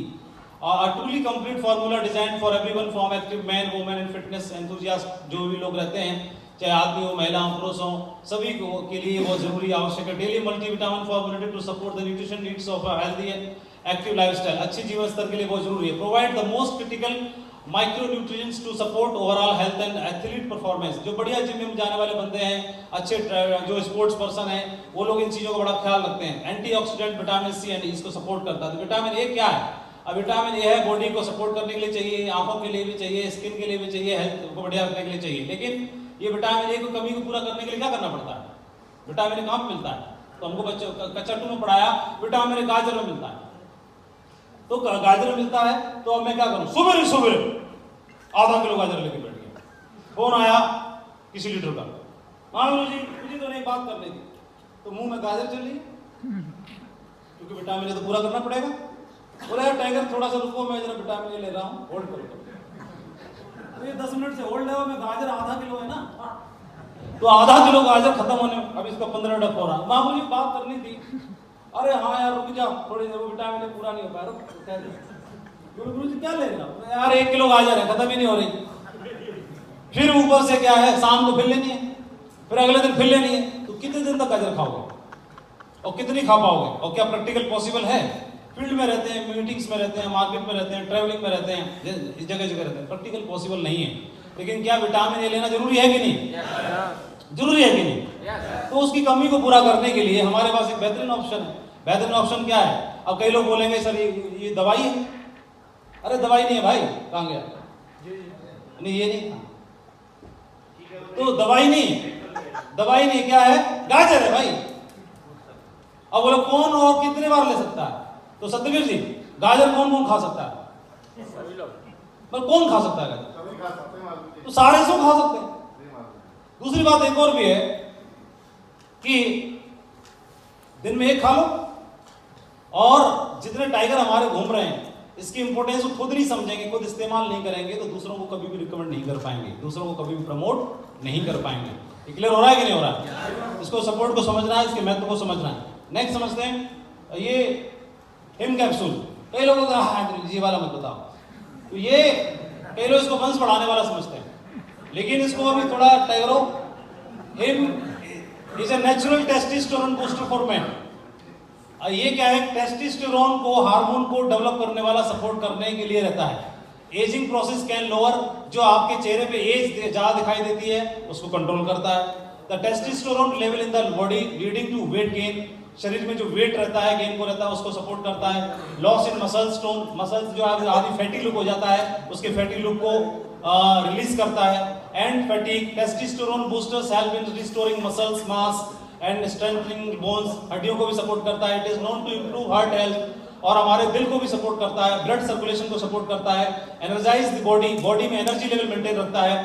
A truly complete formula designed for everyone from active men, women and fitness enthusiast, जो भी लोग रहते हैं, चाहे आदमी हो, महिला हो, पुरुष हो, सभी के लिए वो जरूरी आवश्यक है। Daily multivitamin formulated to support the nutrition needs of a healthy and active lifestyle. अच्छे जीवन स्तर के लिए बहुत जरूरी है। Provide the most critical micronutrients to support overall health and athlete performance. जो बढ़िया जिम में जाने वाले बंदे हैं, अच्छे जो स्पोर्ट्स पर्सन है, वो लोग इन चीजों का बड़ा ख्याल रखते हैं। एंटीऑक्सीडेंट विटामिन सी एंड इसको सपोर्ट करता है। तो विटामिन ए क्या है? अब विटामिन ए है, बॉडी को सपोर्ट करने के लिए चाहिए, आंखों के लिए भी चाहिए, स्किन के लिए भी चाहिए, हेल्थ को बढ़िया रखने के लिए चाहिए। लेकिन ये विटामिन ए को कमी को पूरा करने के लिए क्या करना पड़ता है? विटामिन ए कहाँ पे मिलता है? तो हमको बच्चों कक्षा 2 में पढ़ाया, विटामिन ए गाजर में मिलता है। तो गाजर में मिलता है तो अब मैं क्या करूं, सुबह आधा किलो गाजर लेके बैठ गया। फोन आया किसी लीडर का, हाँ गुरु जी मुझे तो नहीं बात करनी थी, तो मुंह में गाजर चल रही, क्योंकि विटामिन ए तो पूरा करना पड़ेगा। बोला यार टाइगर थोड़ा सा रुको, मैं जरा विटामिन ए ले रहा हूँ, होल्ड करो। तो ये 10 मिनट से होल्ड है, मैं गाजर आधा किलो है ना, तो आधा किलो गाजर खत्म होने में अब इसका 15 मिनट हो रहा। मामू जी बात करनी थी। अरे हाँ यार रुक जाओ थोड़ी देर, विटामिन ए पूरा नहीं हो पाया, रुक कह दे। गुरु जी क्या ले रहा हूँ यार, 1 किलो गाजर है, खत्म ही नहीं हो रही। फिर ऊपर से क्या है, शाम को फिर लेनी है, फिर अगले दिन फिर लेनी है। तो कितने दिन तक गाजर खाओगे और कितनी खा पाओगे? और क्या प्रैक्टिकल पॉसिबल है? फील्ड में रहते हैं, मीटिंग्स में रहते हैं, मार्केट में रहते हैं, ट्रैवलिंग में रहते हैं, जगह जगह रहते हैं, प्रैक्टिकल पॉसिबल नहीं है। लेकिन क्या विटामिन ए लेना जरूरी है कि नहीं? जरूरी है कि नहीं? तो उसकी कमी को पूरा करने के लिए हमारे पास एक बेहतरीन ऑप्शन है। बेहतरीन ऑप्शन क्या है? अब कई लोग बोलेंगे सर ये दवाई है। अरे दवाई नहीं है भाई, कहाँ गया? नहीं ये नहीं, तो दवाई नहीं क्या है? गाजर है भाई। अब बोलो कौन और कितने बार ले सकता है? तो सत्यवीर जी गाजर कौन कौन खा सकता है? पर कौन खा सकता है गाजर? तो सारे सब खा सकते हैं। दूसरी बात एक और भी है कि दिन में 1 खा लो, और जितने टाइगर हमारे घूम रहे हैं इसकी इंपॉर्टेंस को खुद नहीं समझेंगे, खुद इस्तेमाल नहीं करेंगे, तो दूसरों को कभी भी रिकमेंड नहीं कर पाएंगे, दूसरों को कभी भी प्रमोट नहीं कर पाएंगे। क्लियर हो रहा है कि नहीं हो रहा है? इसको सपोर्ट को समझना है, इसके महत्व को समझना है। नेक्स्ट समझते हैं ये हिम कैप्सूल। कई लोगों का जी वाला मत बताओ, तो ये कई लोग इसको वंश बढ़ाने वाला समझते हैं, लेकिन इसको अभी थोड़ा टाइगरो। Him is a natural testosterone booster for man. ये क्या है? टेस्टोस्टेरोन को, हार्मोन को डेवलप करने वाला, सपोर्ट करने के लिए रहता है। एजिंग प्रोसेस कैन लोअर, जो आपके चेहरे पे एज ज्यादा दिखाई देती है उसको कंट्रोल करता है। The testosterone level in the body leading to weight gain, शरीर में जो वेट रहता है, गेन को रहता है, उसको सपोर्ट करता है। Loss in muscles tone, muscles जो आदमी फैटी लुक हो जाता है उसके फैटी लुक को रिलीज करता है। And fatigue, testosterone boosters help in restoring muscles mass and strengthening bones, हड्डियों को भी सपोर्ट करता है। It is known to improve heart health, और हमारे दिल को भी सपोर्ट करता है, ब्लड सर्कुलेशन को सपोर्ट करता है। एनर्जाइज द बॉडी, बॉडी में एनर्जी लेवल मेंटेन रखता है।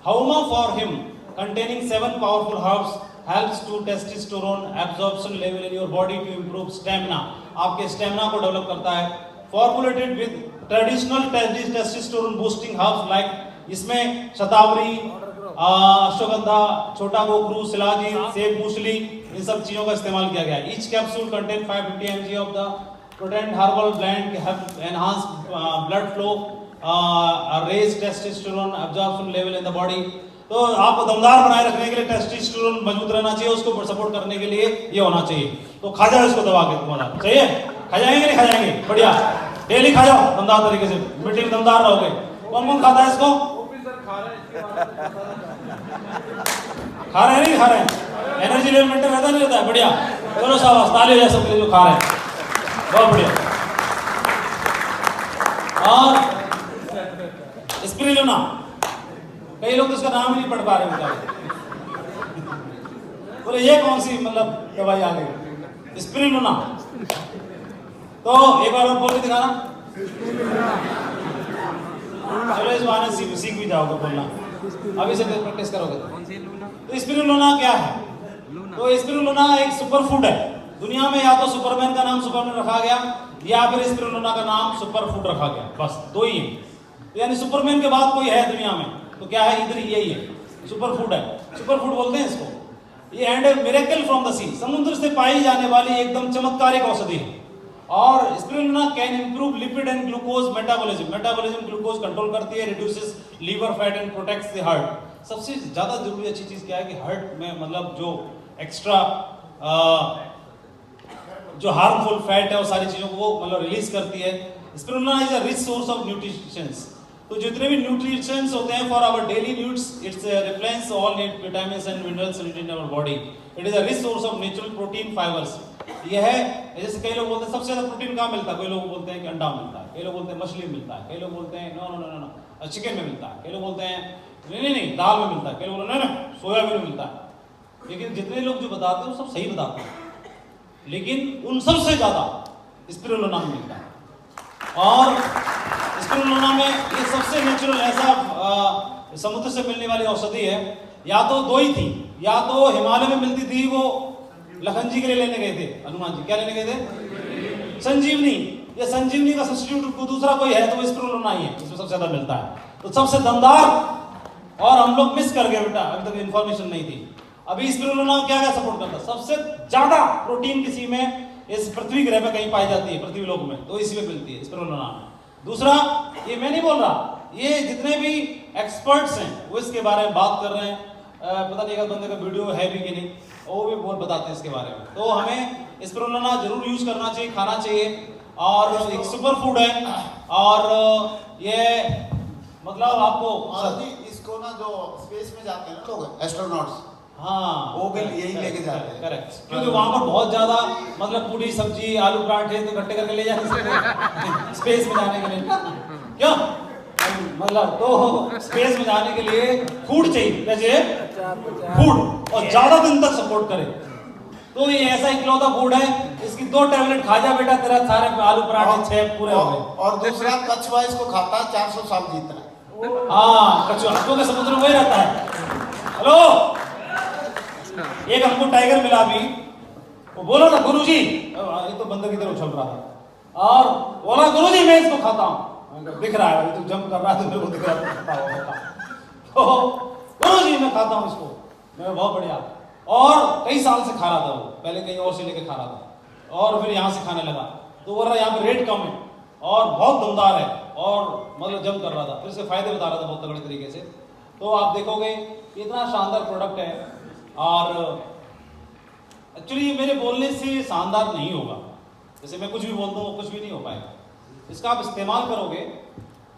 हाउमा for him containing 7 powerful herbs helps to testosterone absorption level in your body to improve stamina, आपके स्टेमिना को डेवलप करता है। Formulated with traditional testosterone boosting herbs like, इसमें शतावरी, अश्वगंधा, छोटा गोखरू, शिलाजीत, सेब मूसली, इन सब चीजों का इस्तेमाल किया गया है। Each capsule contain 550 mg of the potent herbal blend help enhance blood flow, raise testosterone absorption level in the body. तो आपको दमदार बनाए रखने के लिए टेस्टोस्टेरोन मजबूत रहना चाहिए, उसको सपोर्ट करने के लिए ये होना चाहिए। तो खा जाओ इसको दबा के, तुम्हारा चाहिए, खा जाएंगे नहीं खा जाएंगे, बढ़िया डेली खा जाओ दमदार तरीके से, मीटिंग दमदार रहोगे। कौन कौन खाता है इसको? खा रहे हैं, इसके बाद खा रहे हैं नहीं खा रहे हैं, एनर्जी लेवल मेंटेन रहता नहीं रहता है, बढ़िया। चलो शाबाश, ताली हो जाए सबके लिए जो खा रहे हैं, बहुत बढ़िया। और स्पिरुलिना, कई लोग तो इसका नाम ही नहीं पढ़ पा रहे बेचारे, बोले ये कौन सी मतलब दवाई आ गई स्पिरुलिना। तो एक बार और बोल के दिखाना, चलो इस बहाने सीख भी जाओगे बोलना, अभी से प्रैक्टिस करोगे। तो स्पिरुलिना क्या है? तो स्पिरुलिना एक सुपर फूड है। दुनिया में या तो सुपरमैन का नाम सुपरमैन रखा गया या फिर स्पिरुलिना का नाम सुपर फूड रखा गया, बस दो ही है। तो यानी सुपरमैन के बाद कोई है दुनिया में तो क्या है? इधर यही है, सुपर फूड है, सुपर फूड बोलते हैं इसको। ये एंड मिरेकल फ्रॉम द सी, समुद्र से पाई जाने वाली एकदम चमत्कारिक औषधि है। और spirulina can improve lipid and glucose metabolism glucose control करती है, reduces liver fat and protects the heart. सबसे ज्यादा जरूरी अच्छी चीज क्या है कि हार्ट में मतलब जो एक्स्ट्रा जो हार्मफुल फैट है वो सारी चीजों को वो मतलब रिलीज करती है। Spirulina is a rich source of nutritions. तो जितने भी न्यूट्रिशंस होते हैं for our daily needs, it's replace all need vitamins and minerals in our body. It is a rich source of natural protein fibres. यह है, जैसे कई लोग बोलते हैं सबसे ज्यादा प्रोटीन कहाँ मिलता है, कई लोग बोलते हैं कि अंडा मिलता है, कई लोग बोलते हैं मछली मिलता है, कई लोग बोलते हैं no no no no chicken में मिलता है, कई लोग बोलते हैं नहीं दाल में मिलता है, कई लोग बोलते हैं नहीं सोयाबीन में मिलता है। लेकिन जितने लोग जो बताते हैं वो सब सही बताते हैं, लेकिन उन सबसे ज्यादा स्पिरुलिना में मिलता है। और स्पिरुलिना में ये सबसे नेचुरल ऐसा समुद्र से मिलने वाली औषधि है। या तो दो ही थी, या तो हिमालय में मिलती थी, वो लखन जी के लिए लेने गए थे, हनुमान जी क्या लेने गए थे? संजीवनी। ये संजीवनी का सब्स्टिट्यूट दूसरा कोई है तो वो स्पिरुलिना ही है, इसमें सबसे ज्यादा मिलता है। तो सबसे दमदार, और हम लोग मिस कर गए बेटा, अभी तक इन्फॉर्मेशन नहीं थी। अभी स्पिरुलिना क्या क्या सपोर्ट करता है? सबसे ज्यादा प्रोटीन किसी में इस पृथ्वी ग्रह में कहीं पाई जाती है, पृथ्वी लोक में, तो इसी में मिलती है स्पिरुलिना। दूसरा, ये मैं नहीं बोल रहा, ये जितने भी एक्सपर्ट्स हैं वो इसके बारे में बात कर रहे हैं। पता नहीं अगर बंदे का वीडियो है भी कि नहीं, वो भी बहुत बताते हैं इसके बारे में। तो हमें स्पिरुलिना जरूर यूज करना चाहिए, खाना चाहिए। और एक सुपर फूड है, और ये मतलब आपको इसको ना जो स्पेस में जाते हैं ना लोग, एस्ट्रोनॉट्स, हाँ वो भी यही लेके जाते हैं। करेक्ट, क्योंकि वहां पर बहुत ज्यादा मतलब पूरी सब्जी आलू पराठे तो इकट्ठे करके ले जाते स्पेस में जाने के लिए। क्यों मतलब तो स्पेस में जाने के लिए फूड चाहिए, जैसे फूड, और ज्यादा दिन तक सपोर्ट करे। तो ये ऐसा इकलौता फूड है, इसकी 2 टैबलेट खा जा बेटा, तेरा सारे आलू पराठे 6 पूरे हो गए। और दूसरा कछुआ इसको खाता है, 400 साल जीता है। हाँ कछुआ, क्योंकि समुद्र में वही रहता है। हेलो, एक हमको टाइगर मिला अभी, वो बोला था गुरुजी, ये तो बंदर की तरह उछल रहा था, और बोला गुरुजी मैं इसको खाता हूँ। दिख रहा है, तू जंप कर रहा है तो मेरे को दिख रहा है। तो गुरुजी मैं खाता हूँ इसको, मैं बहुत बढ़िया। और कई साल से खा रहा था वो, पहले कहीं और से लेके खा रहा था, और फिर यहाँ से खाने लगा। तो बोल रहा यहाँ पे रेट कम है और बहुत दमदार है, और मतलब जंप कर रहा था, फिर इसके फायदे बता रहा था बहुत तगड़े तरीके से। तो आप देखोगे इतना शानदार प्रोडक्ट है, और एक्चुअली मेरे बोलने से शानदार नहीं होगा, जैसे मैं कुछ भी बोलता हूँ कुछ भी नहीं हो पाएगा। इसका आप इस्तेमाल करोगे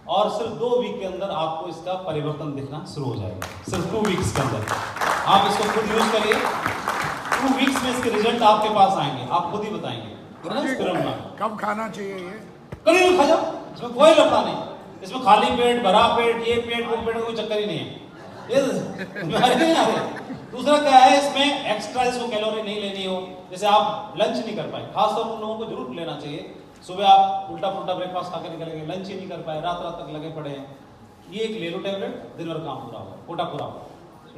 और सिर्फ 2 वीक के अंदर आपको इसका परिवर्तन दिखना शुरू हो जाएगा। सिर्फ 2 वीक्स के अंदर आप इसको खुद यूज करिए, 2 वीक्स में इसके रिजल्ट आपके पास आएंगे, आप खुद ही बताएंगे। कब खाना चाहिए ये? कभी भी खा जाओ, इसमें कोई लफड़ा नहीं। इसमें खाली पेट, भरा पेट, ये पेट वो पेट, कोई चक्कर ही नहीं है। दूसरा क्या है, इसमें एक्स्ट्रा इसको कैलोरी नहीं लेनी हो, जैसे आप लंच नहीं कर पाए, खासतौर पर लोगों को जरूर लेना चाहिए। सुबह आप उल्टा पुल्टा ब्रेकफास्ट खा के निकलेंगे, लंच ही नहीं कर पाए, रात तक लगे पड़े हैं, ये एक ले लो टैबलेट, दिन भर काम पूरा होगा, कोटा पूरा होगा।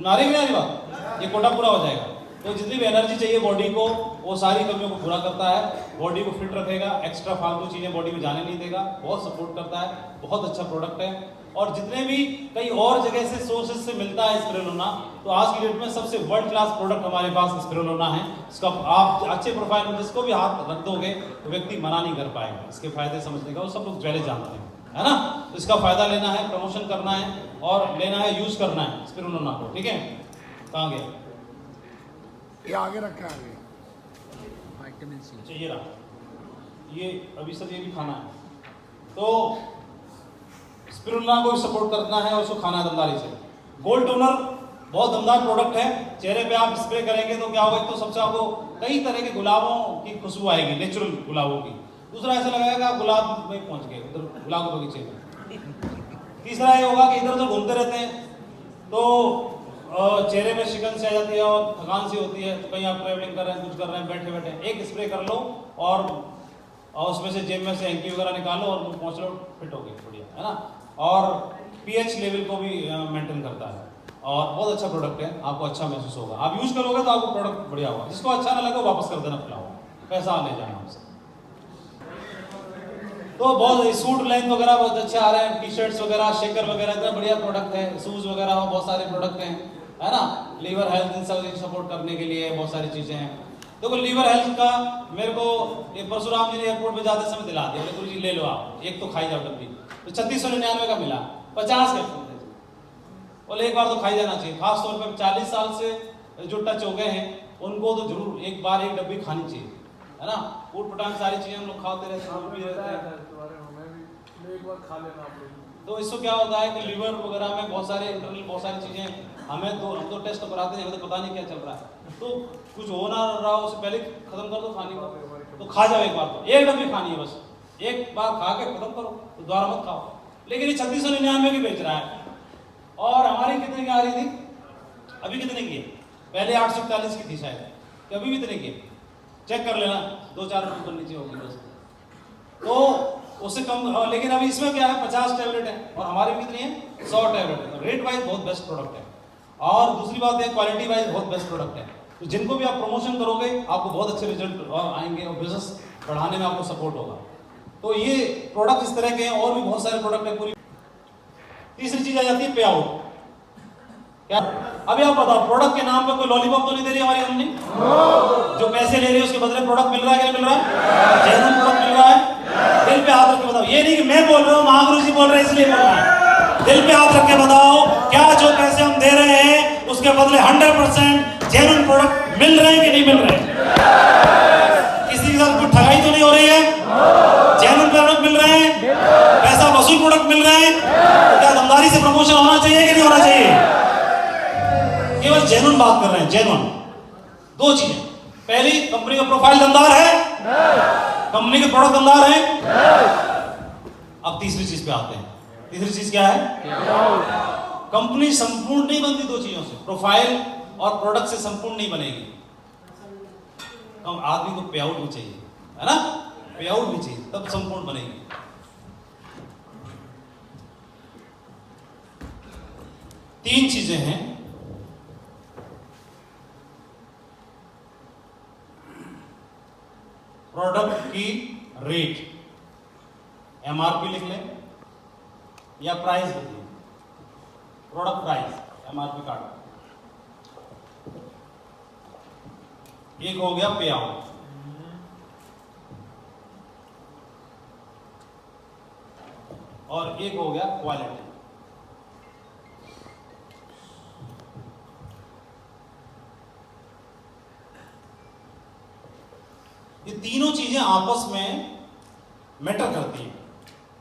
नारे की नहीं बात, ये कोटा पूरा हो जाएगा। तो जितनी भी एनर्जी चाहिए बॉडी को, वो सारी कमियों को पूरा करता है, बॉडी को फिट रखेगा, एक्स्ट्रा फालतू चीजें बॉडी में जाने नहीं देगा, बहुत सपोर्ट करता है, बहुत अच्छा प्रोडक्ट है। और जितने भी कई और जगह से सोर्सेज से मिलता है स्पिरुलिना, तो आज की डेट में सबसे वर्ल्ड क्लास प्रोडक्ट हमारे पास स्पिरुलिना है। इसका आप अच्छे प्रोफाइल में जिसको भी हाथ रख दोगे तो व्यक्ति मना नहीं कर पाएगा। इसके फायदे समझने का वो सब लोग पहले जानते हैं, है ना। तो इसका फायदा लेना है, प्रमोशन करना है और लेना है, यूज करना है स्पिरुलिना को, ठीक है। कहाँ गया ये आगे रखा है आगे। विटामिन सी चाहिए रहा ये अभी सर ये भी खाना है, तो स्पिरुलिना को सपोर्ट करना है और उसको खाना है दमदारी से। गोल्ड टोनर बहुत दमदार प्रोडक्ट है, चेहरे पे आप स्प्रे करेंगे तो क्या होगा, तो सबसे आपको कई तरह के गुलाबों की खुशबू आएगी, नेचुरल गुलाबों की। दूसरा ऐसा लगेगा आप गुलाब में पहुंच गए, उधर गुलाब के बगीचे में। तीसरा ये होगा कि इधर उधर घूमते रहते हैं तो चेहरे में शिकन से आ जाती है और थकान सी होती है, तो कहीं आप ट्रैवलिंग कर रहे हैं, कुछ कर रहे हैं, बैठे बैठे एक स्प्रे कर लो और उसमें से जेब में से हैंकी वगैरह निकालो और पहुंच लो, फिट हो गए, बढ़िया, है ना। और पीएच लेवल को भी मेंटेन करता है और बहुत अच्छा प्रोडक्ट है, आपको अच्छा महसूस होगा। आप यूज करोगे तो आपको प्रोडक्ट बढ़िया होगा। जिसको अच्छा ना लगे वापस कर देना, फिलहाल पैसा ले जाना हमसे। तो बहुत सूट लेंथ वगैरह बहुत अच्छे आ रहे हैं, टी शर्ट्स वगैरह, शेकर वगैरह, इतना बढ़िया प्रोडक्ट है। शूज वगैरह बहुत सारे प्रोडक्ट हैं, है ना। लीवर हेल्थ इन सब सपोर्ट करने के लिए बहुत सारी चीजें हैं। देखो लीवर हेल्थ का मेरे को ये परशुराम जी ने एयरपोर्ट पे जाते समय दिला दिया, गुरु जी ले लो आप, एक तो खाई जाओ डब्बी। तो 3699 का मिला, 50 कैप्सूल थे, बोले एक बार तो खाई जाना चाहिए। खास तौर पर 40 साल से जो टच हो गए हैं उनको तो जरूर एक बार एक डब्बी खानी चाहिए, है ना। ऊट पटांग सारी चीजें हम लोग खाते रहते हैं, भी रहते हैं। एक बार खा लेना आप लोग। तो इससे क्या होता है कि लीवर वगैरह में बहुत सारे इंटरनल बहुत सारी चीजें हमें तो हम तो टेस्ट कराते हैं, हमें तो पता नहीं क्या चल रहा है। तो कुछ हो ना रहा हो उससे पहले खत्म कर दो खाने को, तो खा जाओ एक बार, तो एक डब्बी खानी है बस, एक बार खा के खत्म करो, तो दोबारा मत खाओ। लेकिन ये 3699 की बेच रहा है और हमारी कितने की आ रही थी, अभी कितने की है? पहले 841 की थी शायद, कि अभी भी कितने की है? चेक कर लेना, 2-4 रुपये ऊपर नीचे होगी बस, तो उससे कम। लेकिन अभी इसमें क्या है, 50 टैबलेट है और हमारे में कितनी है, 100 टैबलेट है। रेट वाइज बहुत बेस्ट प्रोडक्ट है और दूसरी बात है क्वालिटी वाइज बहुत बेस्ट प्रोडक्ट है। तो जिनको भी आप प्रमोशन करोगे आपको बहुत अच्छे रिजल्ट आएंगे और बिजनेस बढ़ाने में आपको सपोर्ट होगा। तो ये प्रोडक्ट इस तरह के हैं, और भी बहुत सारे प्रोडक्ट है पूरी। तीसरी चीज आ जाती है पे आउट। क्या अभी आप बताओ, प्रोडक्ट के नाम पे कोई लॉलीपॉप तो नहीं दे रही हमारी कंपनी? जो पैसे ले रही है उसके बदले प्रोडक्ट मिल रहा है, क्या मिल रहा है? जेन्युइन प्रोडक्ट मिल रहा है। दिल पे हाथ रख के बताओ, ये नहीं कि मैं बोल रहा हूँ, महागुरु जी बोल रहे हैं इसलिए बोल रहा है। दिल पे हाथ रख के बताओ, क्या जो पैसे हम दे रहे हैं उसके बदले 100% जेन्युइन प्रोडक्ट मिल रहे हैं कि नहीं मिल रहे हैं? किसी के साथ कोई ठगाई तो नहीं हो रही है? जेन्युइन प्रोडक्ट मिल रहे हैं, पैसा वसूल प्रोडक्ट मिल रहे हैं। तो क्या दमदारी से प्रमोशन होना चाहिए कि नहीं होना चाहिए? केवल जेन्युइन बात कर रहे हैं, जेन्युइन। दो चीजें, पहली कंपनी का प्रोफाइल दमदार है, कंपनी के प्रोडक्ट दमदार हैं। अब तीसरी चीज पे आते हैं। तीसरी चीज क्या है? कंपनी संपूर्ण नहीं बनती दो चीजों से, प्रोफाइल और प्रोडक्ट से संपूर्ण नहीं बनेगी। आदमी को पे आउट भी चाहिए, है ना, पे आउट भी चाहिए, तब संपूर्ण बनेगी। तीन चीजें हैं, प्रोडक्ट की रेट, एमआरपी लिख लें या प्राइस लिख लें, प्रोडक्ट प्राइस, एमआरपी कार्ड। एक हो गया पे आउट, और एक हो गया क्वालिटी। ये तीनों चीजें आपस में मैटर करती हैं,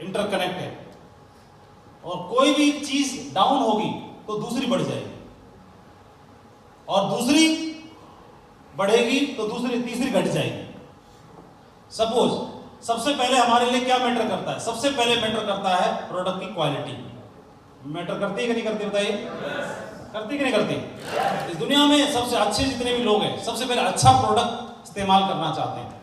इंटरकनेक्ट है। और कोई भी चीज डाउन होगी तो दूसरी बढ़ जाएगी, और दूसरी बढ़ेगी तो दूसरी तीसरी घट जाएगी। सपोज सबसे पहले हमारे लिए क्या मैटर करता है? सबसे पहले मैटर करता है प्रोडक्ट की क्वालिटी। मैटर करती है कि नहीं करती, बताइए? करती कि नहीं करती? इस दुनिया में सबसे अच्छे जितने भी लोग हैं सबसे पहले अच्छा प्रोडक्ट इस्तेमाल करना चाहते हैं।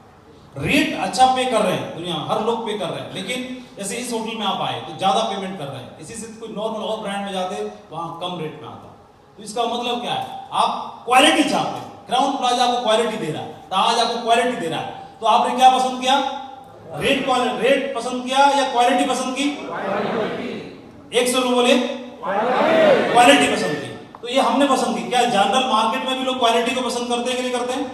रेट अच्छा पे कर रहे हैं, दुनिया में हर लोग पे कर रहे हैं, लेकिन जैसे इस होटल में आप आए तो ज्यादा पेमेंट कर रहे हैं, इसी से कोई नॉर्मल और ब्रांड में जाते वहां कम रेट में आता। तो इसका मतलब क्या है? आप क्वालिटी चाहते हैं। क्राउन प्लाजा आपको क्वालिटी दे रहा है, ताज आपको क्वालिटी दे रहा है, तो आपने क्या पसंद किया? रेट पसंद किया या क्वालिटी पसंद की? एक से बोलिए, क्वालिटी पसंद की। तो ये हमने पसंद की। क्या जनरल मार्केट में भी लोग क्वालिटी को पसंद करते हैं कि नहीं करते हैं?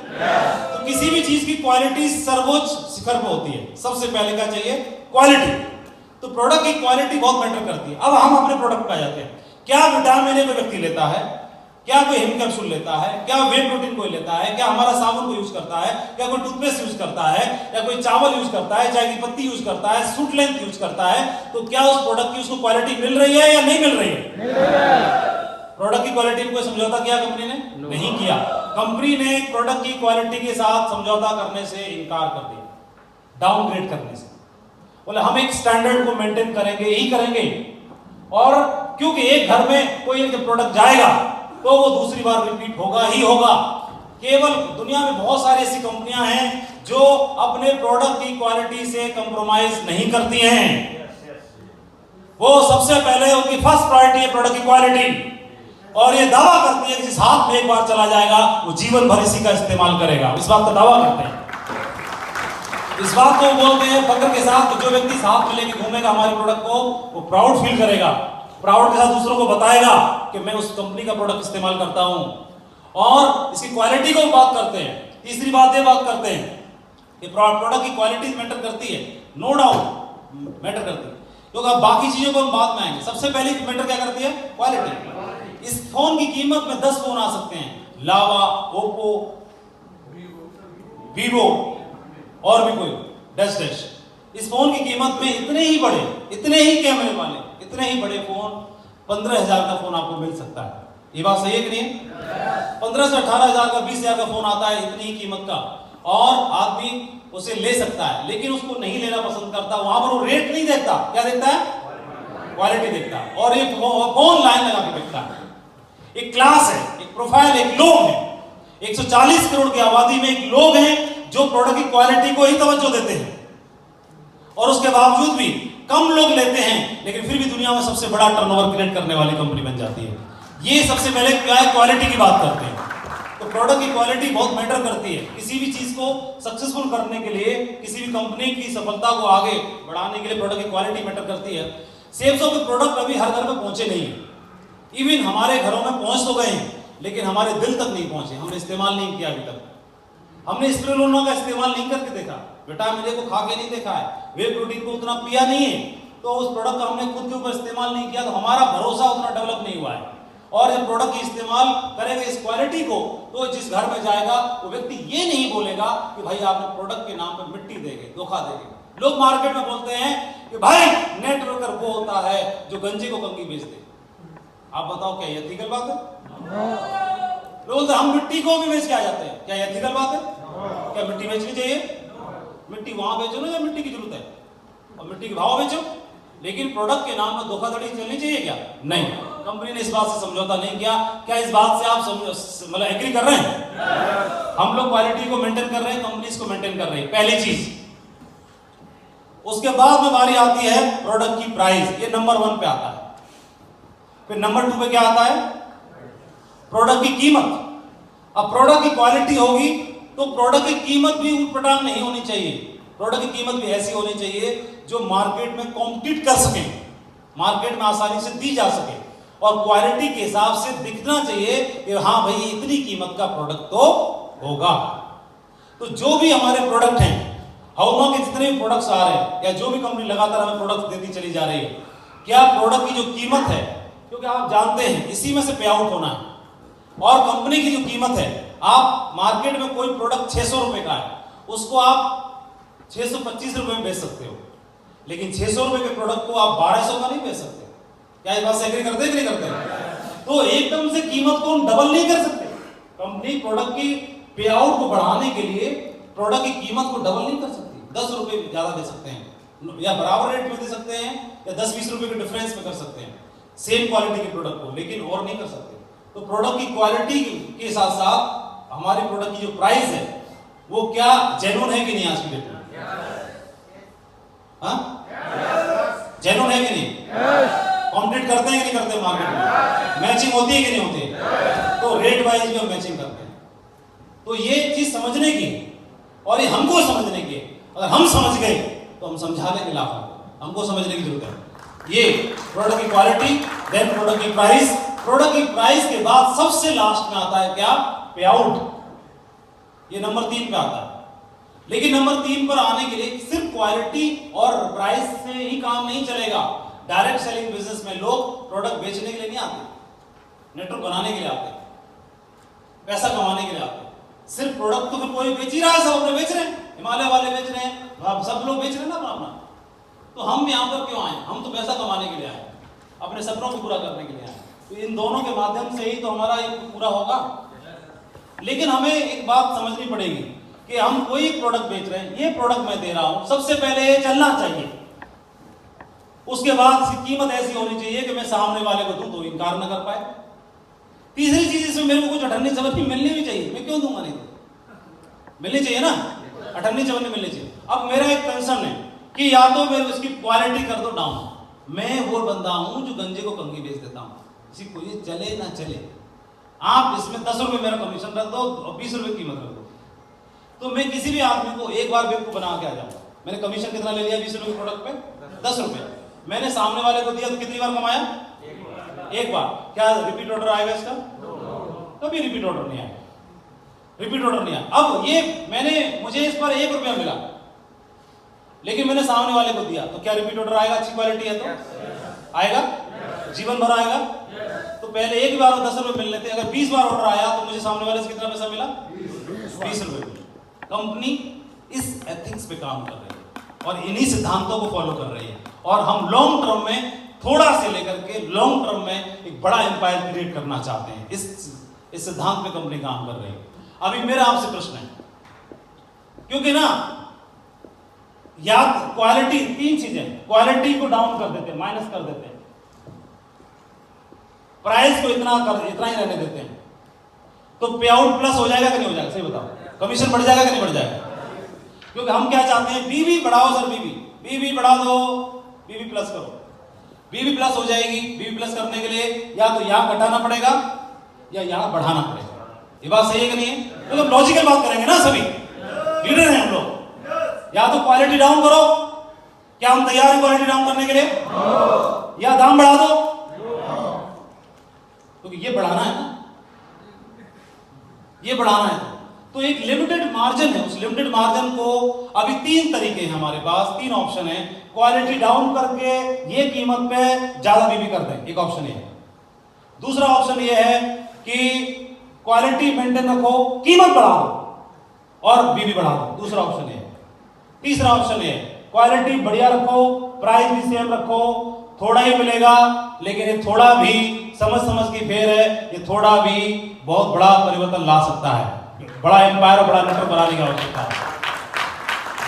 तो किसी भी चीज की क्वालिटी सर्वोच्च शिखर पर होती है। सबसे पहले क्या चाहिए? क्वालिटी। तो प्रोडक्ट की क्वालिटी बहुत मैटर करती है। अब हम अपने प्रोडक्ट पे आ जाते हैं। क्या विटामिन ए कोई व्यक्ति लेता है? क्या कोई हिम कैप्सूल लेता है? क्या वे प्रोटीन कोई लेता है? क्या हमारा साबुन को यूज करता है? क्या कोई टूथपेस्ट यूज करता है? या कोई चावल यूज करता है? चाय की पत्ती यूज करता है? सूट लेंथ यूज करता है? तो क्या उस प्रोडक्ट की उसको क्वालिटी मिल रही है या नहीं मिल रही है? प्रोडक्ट की क्वालिटी में कोई समझौता किया कंपनी ने? नहीं किया। कंपनी ने प्रोडक्ट की क्वालिटी के साथ समझौता करने से इनकार कर दिया, डाउनग्रेड करने से। बोले हम एक स्टैंडर्ड को मेंटेन करेंगे ही करेंगे। और क्योंकि एक घर में कोई एक प्रोडक्ट जाएगा तो वो दूसरी बार रिपीट होगा ही होगा। केवल दुनिया में बहुत सारी ऐसी कंपनियां हैं जो अपने प्रोडक्ट की क्वालिटी से कंप्रोमाइज नहीं करती हैं। वो सबसे पहले उनकी फर्स्ट प्रायोरिटी है प्रोडक्ट की क्वालिटी। और ये दावा करती है कि जिस हाथ में एक बार चला जाएगा वो जीवन भर इसी का इस्तेमाल करेगा। इस बात का दावा करते हैं। इस बात को बोलते हैं फक्र के साथ, तो जो व्यक्ति साथ में लेके घूमेगा हमारे प्रोडक्ट को, वो प्राउड फील करेगा। प्राउड के साथ दूसरों को बताएगा कि मैं उस कंपनी का प्रोडक्ट इस्तेमाल करता हूं। और इसकी क्वालिटी को बात करते हैं। तीसरी बात ये बात करते हैं कि प्रोडक्ट की क्वालिटी मैटर करती है, नो डाउट मैटर करती है। क्योंकि अब बाकी चीजों को हम बाद में आएंगे। सबसे पहली मैटर क्या करती है? क्वालिटी। इस फोन की कीमत में 10 फोन आ सकते हैं, लावा, ओप्पो, वीवो और भी कोई डैश। इस फोन की कीमत में इतने ही बड़े, इतने ही कैमरे वाले, इतने ही बड़े फोन 15,000 का फोन आपको मिल सकता है। ये बात सही है कि नहीं? 15 से 18,000 का, 20,000 का फोन आता है इतनी ही कीमत का, और आदमी उसे ले सकता है। लेकिन उसको नहीं लेना पसंद करता। वहां पर वो रेट नहीं देखता, क्या देखता है? क्वालिटी देखता है। और ये फोन लाइन लगा के देखता है। एक क्लास है, एक प्रोफाइल, एक लोग है। 140 करोड़ की आबादी में एक लोग हैं जो प्रोडक्ट की क्वालिटी को ही तवज्जो देते हैं। और उसके बावजूद भी कम लोग लेते हैं, लेकिन फिर भी दुनिया में सबसे बड़ा टर्नओवर क्रिएट करने वाली कंपनी बन जाती है। ये सबसे पहले क्या है? क्वालिटी की बात करते हैं। तो प्रोडक्ट की क्वालिटी बहुत मैटर करती है। किसी भी चीज को सक्सेसफुल करने के लिए, किसी भी कंपनी की सफलता को आगे बढ़ाने के लिए प्रोडक्ट की क्वालिटी मैटर करती है। सेल्स ऑफ प्रोडक्ट अभी हर घर में पहुंचे नहीं है। इवन हमारे घरों में पहुंच तो गए हैं, लेकिन हमारे दिल तक नहीं पहुंचे। हमने इस्तेमाल नहीं किया अभी तक। हमने स्पिरुलिना का इस्तेमाल नहीं करके देखा, विटामिन ए को खा के नहीं देखा है, वे प्रोटीन को उतना पिया नहीं है, तो उस प्रोडक्ट का हमने खुद के ऊपर इस्तेमाल नहीं किया, तो हमारा भरोसा उतना डेवलप नहीं हुआ है। और जब प्रोडक्ट की इस्तेमाल करेंगे इस क्वालिटी को, तो जिस घर में जाएगा वो व्यक्ति ये नहीं बोलेगा कि भाई आपने प्रोडक्ट के नाम पर मिट्टी देंगे, धोखा देंगे। लोग मार्केट में बोलते हैं कि भाई नेटवर्कर वो होता है जो गंजे को कंगी बेच दे। आप बताओ क्या ये एथिकल बात है? लोग हम मिट्टी को भी बेच के आ जाते हैं, क्या ये एथिकल बात है? क्या मिट्टी बेचनी चाहिए? मिट्टी वहां बेचो ना जब मिट्टी की जरूरत है, और मिट्टी के भाव बेचो। लेकिन प्रोडक्ट के नाम पर धोखाधड़ी चलनी चाहिए क्या? नहीं। कंपनी ने इस बात से समझौता नहीं किया। क्या इस बात से आप मतलब एग्री कर रहे हैं? हम लोग क्वालिटी को मेंटेन कर रहे हैं, कंपनी इसको मेंटेन कर रही है, पहली चीज। उसके बाद में बारी आती है प्रोडक्ट की प्राइस, ये नंबर 1 पे आता है। फिर नंबर 2 पे क्या आता है? प्रोडक्ट की कीमत। अब प्रोडक्ट की क्वालिटी होगी तो प्रोडक्ट की कीमत भी ऊटपटांग नहीं होनी चाहिए। प्रोडक्ट की कीमत भी ऐसी होनी चाहिए जो मार्केट में कॉम्पीट कर सके, मार्केट में आसानी से दी जा सके, और क्वालिटी के हिसाब से दिखना चाहिए कि हाँ भाई इतनी कीमत का प्रोडक्ट तो होगा। तो जो भी हमारे प्रोडक्ट हैं, हाउमा के जितने भी प्रोडक्ट्स आ रहे हैं, या जो भी कंपनी लगातार हमें प्रोडक्ट देती चली जा रही है, क्या प्रोडक्ट की जो कीमत है, क्योंकि आप जानते हैं इसी में से पे आउट होना है, और कंपनी की जो कीमत है, आप मार्केट में कोई प्रोडक्ट 600 रुपए का है, उसको आप 625 रुपए में बेच सकते हो, लेकिन 600 रुपए के प्रोडक्ट को आप 1200 का नहीं बेच सकते। क्या इस बात से एग्री करते हैं कि नहीं करते हैं? तो एकदम से कीमत को हम डबल नहीं कर सकते। कंपनी प्रोडक्ट की पे आउट को बढ़ाने के लिए प्रोडक्ट की कीमत को डबल नहीं कर सकती। 10 रुपए ज्यादा दे सकते हैं, या बराबर रेट में दे सकते हैं, या 10-20 रुपए के डिफरेंस में कर सकते हैं सेम क्वालिटी के प्रोडक्ट को, लेकिन और नहीं कर सकते। तो प्रोडक्ट की क्वालिटी के साथ साथ हमारे प्रोडक्ट की जो प्राइस है वो क्या जेन्युइन है कि नहीं आज की डेट में? जेन्युइन है कि नहीं? कॉम्पीट करते हैं कि नहीं करते मार्केट में? मैचिंग होती है कि नहीं होती है? तो रेट वाइज भी हम मैचिंग करते हैं। तो ये चीज समझने की, और ये हमको समझने की, अगर हम समझ गए तो हम समझाने के लायक हैं, हमको समझने की जरूरत है। ये प्रोडक्ट की क्वालिटी, देन प्रोडक्ट की प्राइस। प्रोडक्ट की प्राइस के बाद सबसे लास्ट में आता है क्या? पे आउट। ये नंबर 3 पे आता है। लेकिन नंबर 3 पर आने के लिए सिर्फ क्वालिटी और प्राइस से ही काम नहीं चलेगा। डायरेक्ट सेलिंग बिजनेस में लोग प्रोडक्ट बेचने के लिए नहीं आते, नेटवर्क बनाने के लिए आते, पैसा कमाने के लिए आते। सिर्फ प्रोडक्ट तो फिर कोई बेच ही रहा है, सब अपने बेच रहे हैं, हिमालय वाले बेच रहे हैं, अब सब लोग बेच रहे हैं ना अपना अपना। तो हम यहाँ पर क्यों आए? हम तो पैसा कमाने के लिए आए, अपने सपनों को पूरा करने के लिए आए। तो इन दोनों के माध्यम से ही तो हमारा ये पूरा होगा। लेकिन हमें एक बात समझनी पड़ेगी कि हम कोई प्रोडक्ट बेच रहे हैं, ये प्रोडक्ट मैं दे रहा हूं, सबसे पहले ये चलना चाहिए। उसके बाद कीमत ऐसी होनी चाहिए कि मैं सामने वाले को दूं तो इनकार न कर पाए। तीसरी चीज, इसमें मेरे को कुछ अठन्नी चवन्नी मिलनी भी चाहिए। मैं क्यों दूंगा? नहीं तो मिलनी चाहिए ना, अठन्नी चवन्नी मिलनी चाहिए। अब मेरा एक कंसर्न है कि या तो मैं उसकी क्वालिटी कर दो डाउन। मैं वो बंदा हूं जो गंजे को कंगी बेच देता हूं, किसी को ये चले ना चले। आप इसमें 10 रुपए मेरा कमीशन रख दो और 20 रुपए कीमत रख दो, तो मैं किसी भी आदमी को एक बार बेवकूफ बना के आ जाऊंगा। मैंने कमीशन कितना ले लिया 20 रुपए प्रोडक्ट पे? 10 रुपए। मैंने सामने वाले को दिया तो कितनी बार कमाया? एक बार। क्या रिपीट ऑर्डर आएगा इसका? कभी रिपीट ऑर्डर नहीं आएगा, रिपीट ऑर्डर नहीं आया। अब ये मुझे इस पर 1 रुपया मिला, लेकिन मैंने सामने वाले को दिया, तो क्या रिपीट ऑर्डर आएगा? अच्छी क्वालिटी है तो आएगा, जीवन भर आएगा। तो पहले एक बार 10 रुपए मिल लेते, अगर 20 बार ऑर्डर आया तो मुझे सामने वाले से कितना पैसा मिला? 20 रुपए मिला। कंपनी इस एथिक्स पे काम कर रही है और इन्हीं सिद्धांतों को फॉलो कर रही है, और हम लॉन्ग टर्म में थोड़ा से लेकर के लॉन्ग टर्म में एक बड़ा एम्पायर क्रिएट करना चाहते हैं। इस सिद्धांत पे कंपनी काम कर रही है। अभी मेरा आपसे प्रश्न है, क्योंकि ना या क्वालिटी, 3 चीजें, क्वालिटी को डाउन कर देते हैं, माइनस कर देते हैं, प्राइस को इतना ही रहने देते हैं, तो पे आउट प्लस हो जाएगा कि नहीं हो जाएगा? सही बताओ, कमीशन बढ़ जाएगा कि नहीं बढ़ जाएगा? क्योंकि हम क्या चाहते हैं, बीवी बढ़ाओ सर, बीवी बढ़ा दो, बीवी प्लस करो, बीवी प्लस हो जाएगी। बीवी प्लस करने के लिए या तो यहां घटाना पड़ेगा या यहां बढ़ाना पड़ेगा। ये बात सही है कि नहीं है? तो लॉजिकल बात करेंगे ना, सभी लीडर हैं हम लोग। या तो क्वालिटी डाउन करो, क्या हम तैयार हैं क्वालिटी डाउन करने के लिए? या दाम बढ़ा दो, क्योंकि ये बढ़ाना है ना, ये बढ़ाना है। तो एक लिमिटेड मार्जिन है, उस लिमिटेड मार्जिन को अभी 3 तरीके हैं हमारे पास, 3 ऑप्शन है। क्वालिटी डाउन करके ये कीमत पे ज्यादा बीबी कर दें, एक ऑप्शन ये है। दूसरा ऑप्शन ये है कि क्वालिटी मेंटेन रखो, कीमत बढ़ा दो और बीबी बढ़ा दो, दूसरा ऑप्शन ये है। तीसरा ऑप्शन ये है, क्वालिटी बढ़िया रखो, प्राइस भी सेम रखो, थोड़ा ही मिलेगा, लेकिन ये थोड़ा भी समझ की फेर है, ये थोड़ा भी बहुत बड़ा परिवर्तन ला सकता है। बड़ा एम्पायर और बड़ा नेटवर्क बनाने की आवश्यकता है,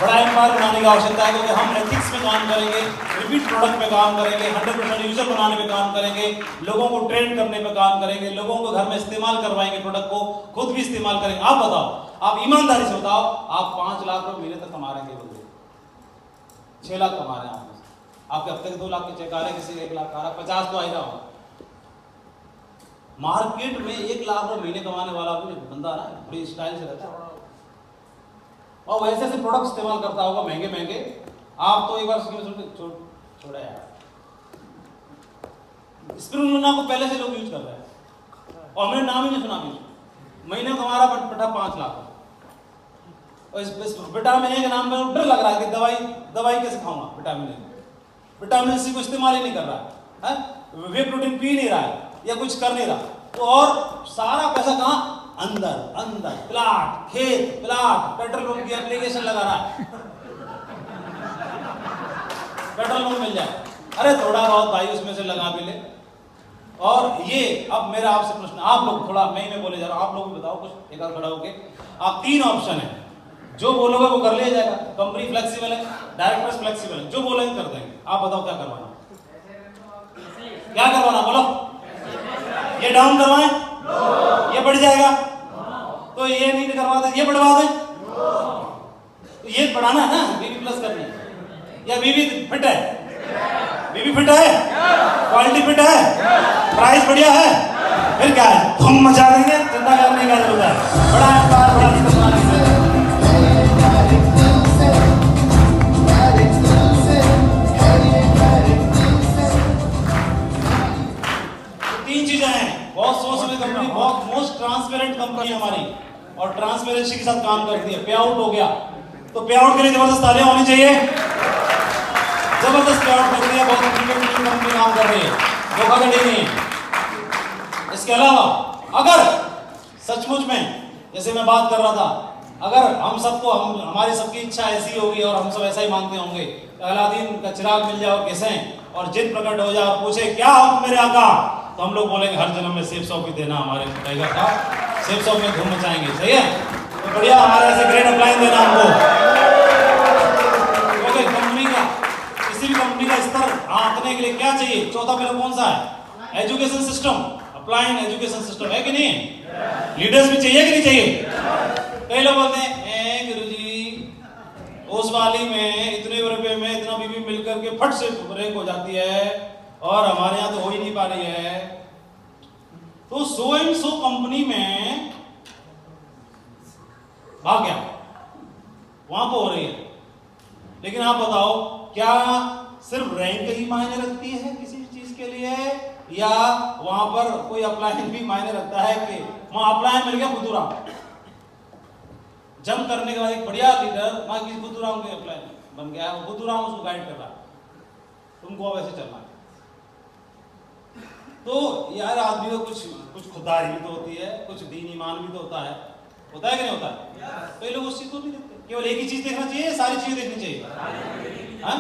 बड़ा एम्पायर बनाने की आवश्यकता है, क्योंकि हम एथिक्स पे काम करेंगे, रिपीट प्रोडक्ट पे काम करेंगे, 100% यूजर बनाने पे काम करेंगे, लोगों को ट्रेन करने पे काम करेंगे, लोगों को घर में इस्तेमाल करवाएंगे, प्रोडक्ट को खुद भी इस्तेमाल करेंगे। आप बताओ, आप ईमानदारी से बताओ, आप 5 लाख रुपए महीने तक कमा रहे हैं, 6 लाख कमा रहे हैं आप, आपके हफ्ते के 2 लाख के चेक आ रहे हैं, किसी 1 लाख आ रहा, 50 तो आएगा। मार्केट में 1 लाख रुपए महीने कमाने वाला भी बंदा ना बड़ी स्टाइल से रहता है, और वैसे से प्रोडक्ट इस्तेमाल करता होगा महंगे महंगे। आप तो एक बार छोड़ा यार, स्पिरुलिना को पहले से लोग यूज कर रहे हैं और हमने नाम ही नहीं सुना भी। महीने को हमारा पटा 5 लाख, और इस विटामिन ए के नाम पर डर लग रहा है कि दवाई कैसे खाऊंगा। विटामिन सी को इस्तेमाल ही नहीं कर रहा है, वे प्रोटीन पी नहीं रहा है या कुछ कर नहीं रहा, तो और सारा पैसा कहां? अंदर प्लाट, खेत, प्लाट, पेट्रोल पंप की एप्लीकेशन लगा रहा है, पेट्रोल पंप मिल जाए, अरे थोड़ा बहुत भाई उसमें से लगा भी ले। और ये अब मेरा आपसे प्रश्न, आप लोग थोड़ा मैं बोले जा रहा हूं, आप लोग भी बताओ कुछ, एक आध खड़ा होके। आप 3 ऑप्शन है, जो बोलोगे वो कर लिया जाएगा। कंपनी फ्लेक्सिबल है, डायरेक्टर्स फ्लेक्सिबल है, जो बोलेंगे कर देंगे। आप बताओ क्या करवाना, क्या करवाना बोलो? ये डाउन करवाएं, ये बढ़ जाएगा, तो ये नहीं करवाते, ये बढ़वा दें, तो ये बढ़ाना है ना, बीबी प्लस करनी, या बीबी फिट है, बीबी फिट है, क्वालिटी फिट है, प्राइस बढ़िया है, फिर क्या है, हम मचा देंगे, चिंता करने का जरूरत है। बड़ा एम्पायर, बड़ा ट्रांसपेरेंसी के साथ काम करती है। पे आउट हो गया तो पे आउट के लिए जबरदस्त तालियां होनी चाहिए। जबरदस्त पे आउट कर दिया, बहुत कंपनी काम कर रही है, धोखाधड़ी नहीं है। इसके अलावा अगर सचमुच में जैसे मैं बात कर रहा था, अगर हम सबको हमारी सबकी इच्छा ऐसी होगी और हम सब ऐसा ही मानते होंगे, अलादीन का चिराग मिल जाए और कैसे और जिन प्रकट हो जाए और पूछे क्या हुक्म मेरे आका, तो हम लोग बोलेंगे हर जन्म में सेब सौ की देना हमारे टाइगर का, सेब सौ में धूम मचाएंगे। सही है, तो बढ़िया हमारे ऐसे ग्रेट अप्लाइन देना हमको। क्योंकि कंपनी का किसी भी कंपनी का स्तर आंकने के लिए क्या चाहिए? चौथा पिलर कौन सा है? Education system, applying education system है कि नहीं? लीडर्स भी चाहिए कि नहीं चाहिए? कई लोग बोलते हैं गुरुजी उस वाली में इतने रुपए में इतना बीबी मिलकर के फट से रैंक हो जाती है और हमारे यहाँ तो हो ही नहीं पा रही है। तो सो एंड सो कंपनी में भाग गया, वहां पर हो रही है। लेकिन आप बताओ क्या सिर्फ रैंक ही मायने रखती है किसी चीज के लिए, या वहां पर कोई अप्लाइन भी मायने रखता है? कि वहां अप्लाइन मिल गया बुद्धूराम, जंप करने के बाद एक बढ़िया लीडर वहां की बुद्धूराम के अप्लाइन बन गया है, बुद्धूराम उसको गाइड कर रहा है, तुमको अब ऐसे चलना है। तो यार आदमी को कुछ खुदारी भी तो होती है, कुछ दीन ईमान भी तो होता है कि नहीं होता है? कई लोग उस चीज को नहीं देखते, केवल एक ही चीज देखना चाहिए, सारी चीजें देखनी चाहिए। हाँ,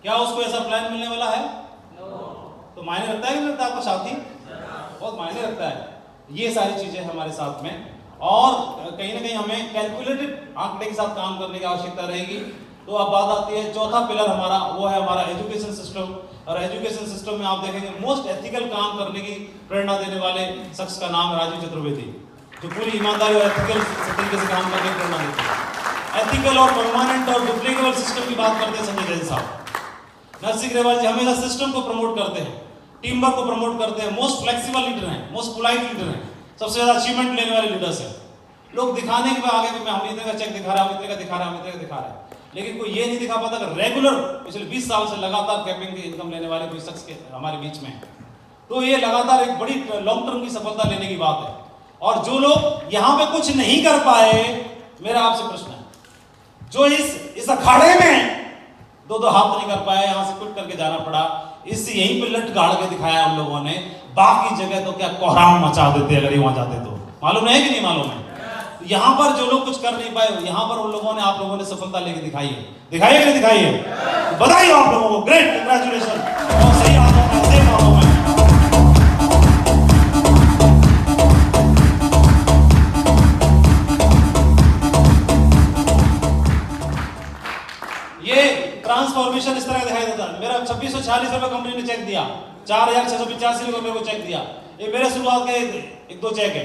क्या उसको ऐसा प्लान मिलने वाला है? तो मायने रखता है कि नहीं रखता आपका साथी? बहुत मायने रखता है ये सारी चीजें हमारे साथ में। और कहीं ना कहीं हमें कैलकुलेटेड आंकड़े के साथ काम करने की आवश्यकता रहेगी। तो अब बात आती है चौथा पिलर हमारा, वो है हमारा एजुकेशन सिस्टम। और एजुकेशन सिस्टम में आप देखेंगे मोस्ट एथिकल काम करने की प्रेरणा देने वाले शख्स का नाम है राजीव चतुर्वेदी, जो पूरी ईमानदारी और एथिकल तरीके से काम करने की प्रेरणा देते हैं। एथिकल और परमानेंट और डुप्लीकेबल सिस्टम की बात करते हैं संजय जैन साहब। नरसिंह ग्रेवाल जी हमेशा सिस्टम को प्रमोट करते हैं, टीम वर्क को प्रमोट करते हैं, मोस्ट फ्लेक्सिबल लीडर हैं, मोस्ट पोलाइट लीडर हैं, सबसे ज्यादा अचीवमेंट लेने वाले लीडर्स हैं। लोग दिखाने के आगे कि मैं हम इतने का चेक दिखा रहा हूं, इतने का दिखा रहा हूं, इतने का दिखा रहा है, लेकिन कोई ये नहीं दिखा पाता कि रेगुलर पिछले 20 साल से लगातार कैपिंग की इनकम लेने वाले कोई शख्स के हमारे बीच में। तो ये लगातार एक बड़ी लॉन्ग टर्म की सफलता लेने की बात है। और जो लोग यहां पे कुछ नहीं कर पाए, मेरा आपसे प्रश्न है, जो इस अखाड़े में दो हाथ नहीं कर पाए, यहां से कुछ करके जाना पड़ा, इस यहीं पे लट गाड़ के दिखाया हम लोगों ने, बाकी जगह तो क्या कोहराम मचा देते अगर वहां जाते तो। मालूम है कि नहीं मालूम है? यहां पर जो लोग कुछ कर नहीं पाए, यहां पर उन लोगों ने, आप लोगों ने सफलता लेके दिखाई है। दिखाइए कि नहीं दिखाई है? बधाई आप लोगों को, ग्रेट, कंग्रेचुलेशन। और सही हाथों में, सेम हाथों में। ये ट्रांसफॉर्मेशन इस तरह दिखाई देता है। मेरा 2646 रुपए कंपनी ने चेक दिया, 4685 रुपए को चेक दिया। ये मेरे शुरुआत के एक दो चेक है।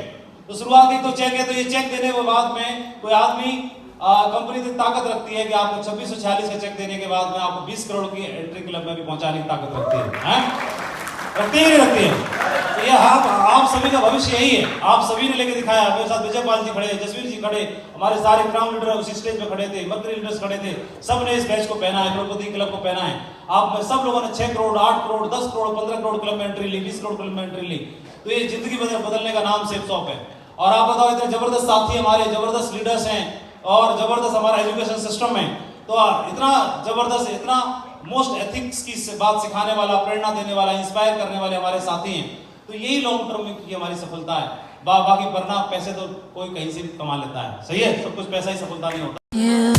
तो शुरुआत के दो चेक है, तो ये चेक देने के बाद में कोई आदमी कंपनी की ताकत रखती है कि आपको 2646 का चेक देने के बाद में आपको 20 करोड़ की एंट्री क्लब में भी पहुंचाने की ताकत रखती है, रखती है नहीं रखती है? तो ये आप सभी का भविष्य यही है। आप सभी ने लेके दिखाया। मेरे साथ विजय पाल जी खड़े, जसवीर जी खड़े, हमारे सारे क्राउन लीडर उसी स्टेज पे खड़े थे, मर्करी लीडर्स खड़े थे, सब ने इस बैच को पहना है, करोड़पति क्लब को पहना है। आप में सब लोगों ने 6 करोड़, 8 करोड़, 10 करोड़, 15 करोड़ क्लब में एंट्री ली, 20 करोड़ क्लब में एंट्री ली। तो ये जिंदगी बदलने का नाम सेफ शॉप है। और आप बताओ, इतने जबरदस्त साथी हमारे, जबरदस्त लीडर्स हैं और जबरदस्त हमारा एजुकेशन सिस्टम है। तो इतना जबरदस्त, इतना मोस्ट एथिक्स की बात सिखाने वाला, प्रेरणा देने वाला, इंस्पायर करने वाले हमारे साथी हैं। तो यही लॉन्ग टर्म की हमारी सफलता है। बाकी वरना पैसे तो कोई कहीं से भी कमा लेता है, सही है, सब कुछ पैसा ही सफलता नहीं होता।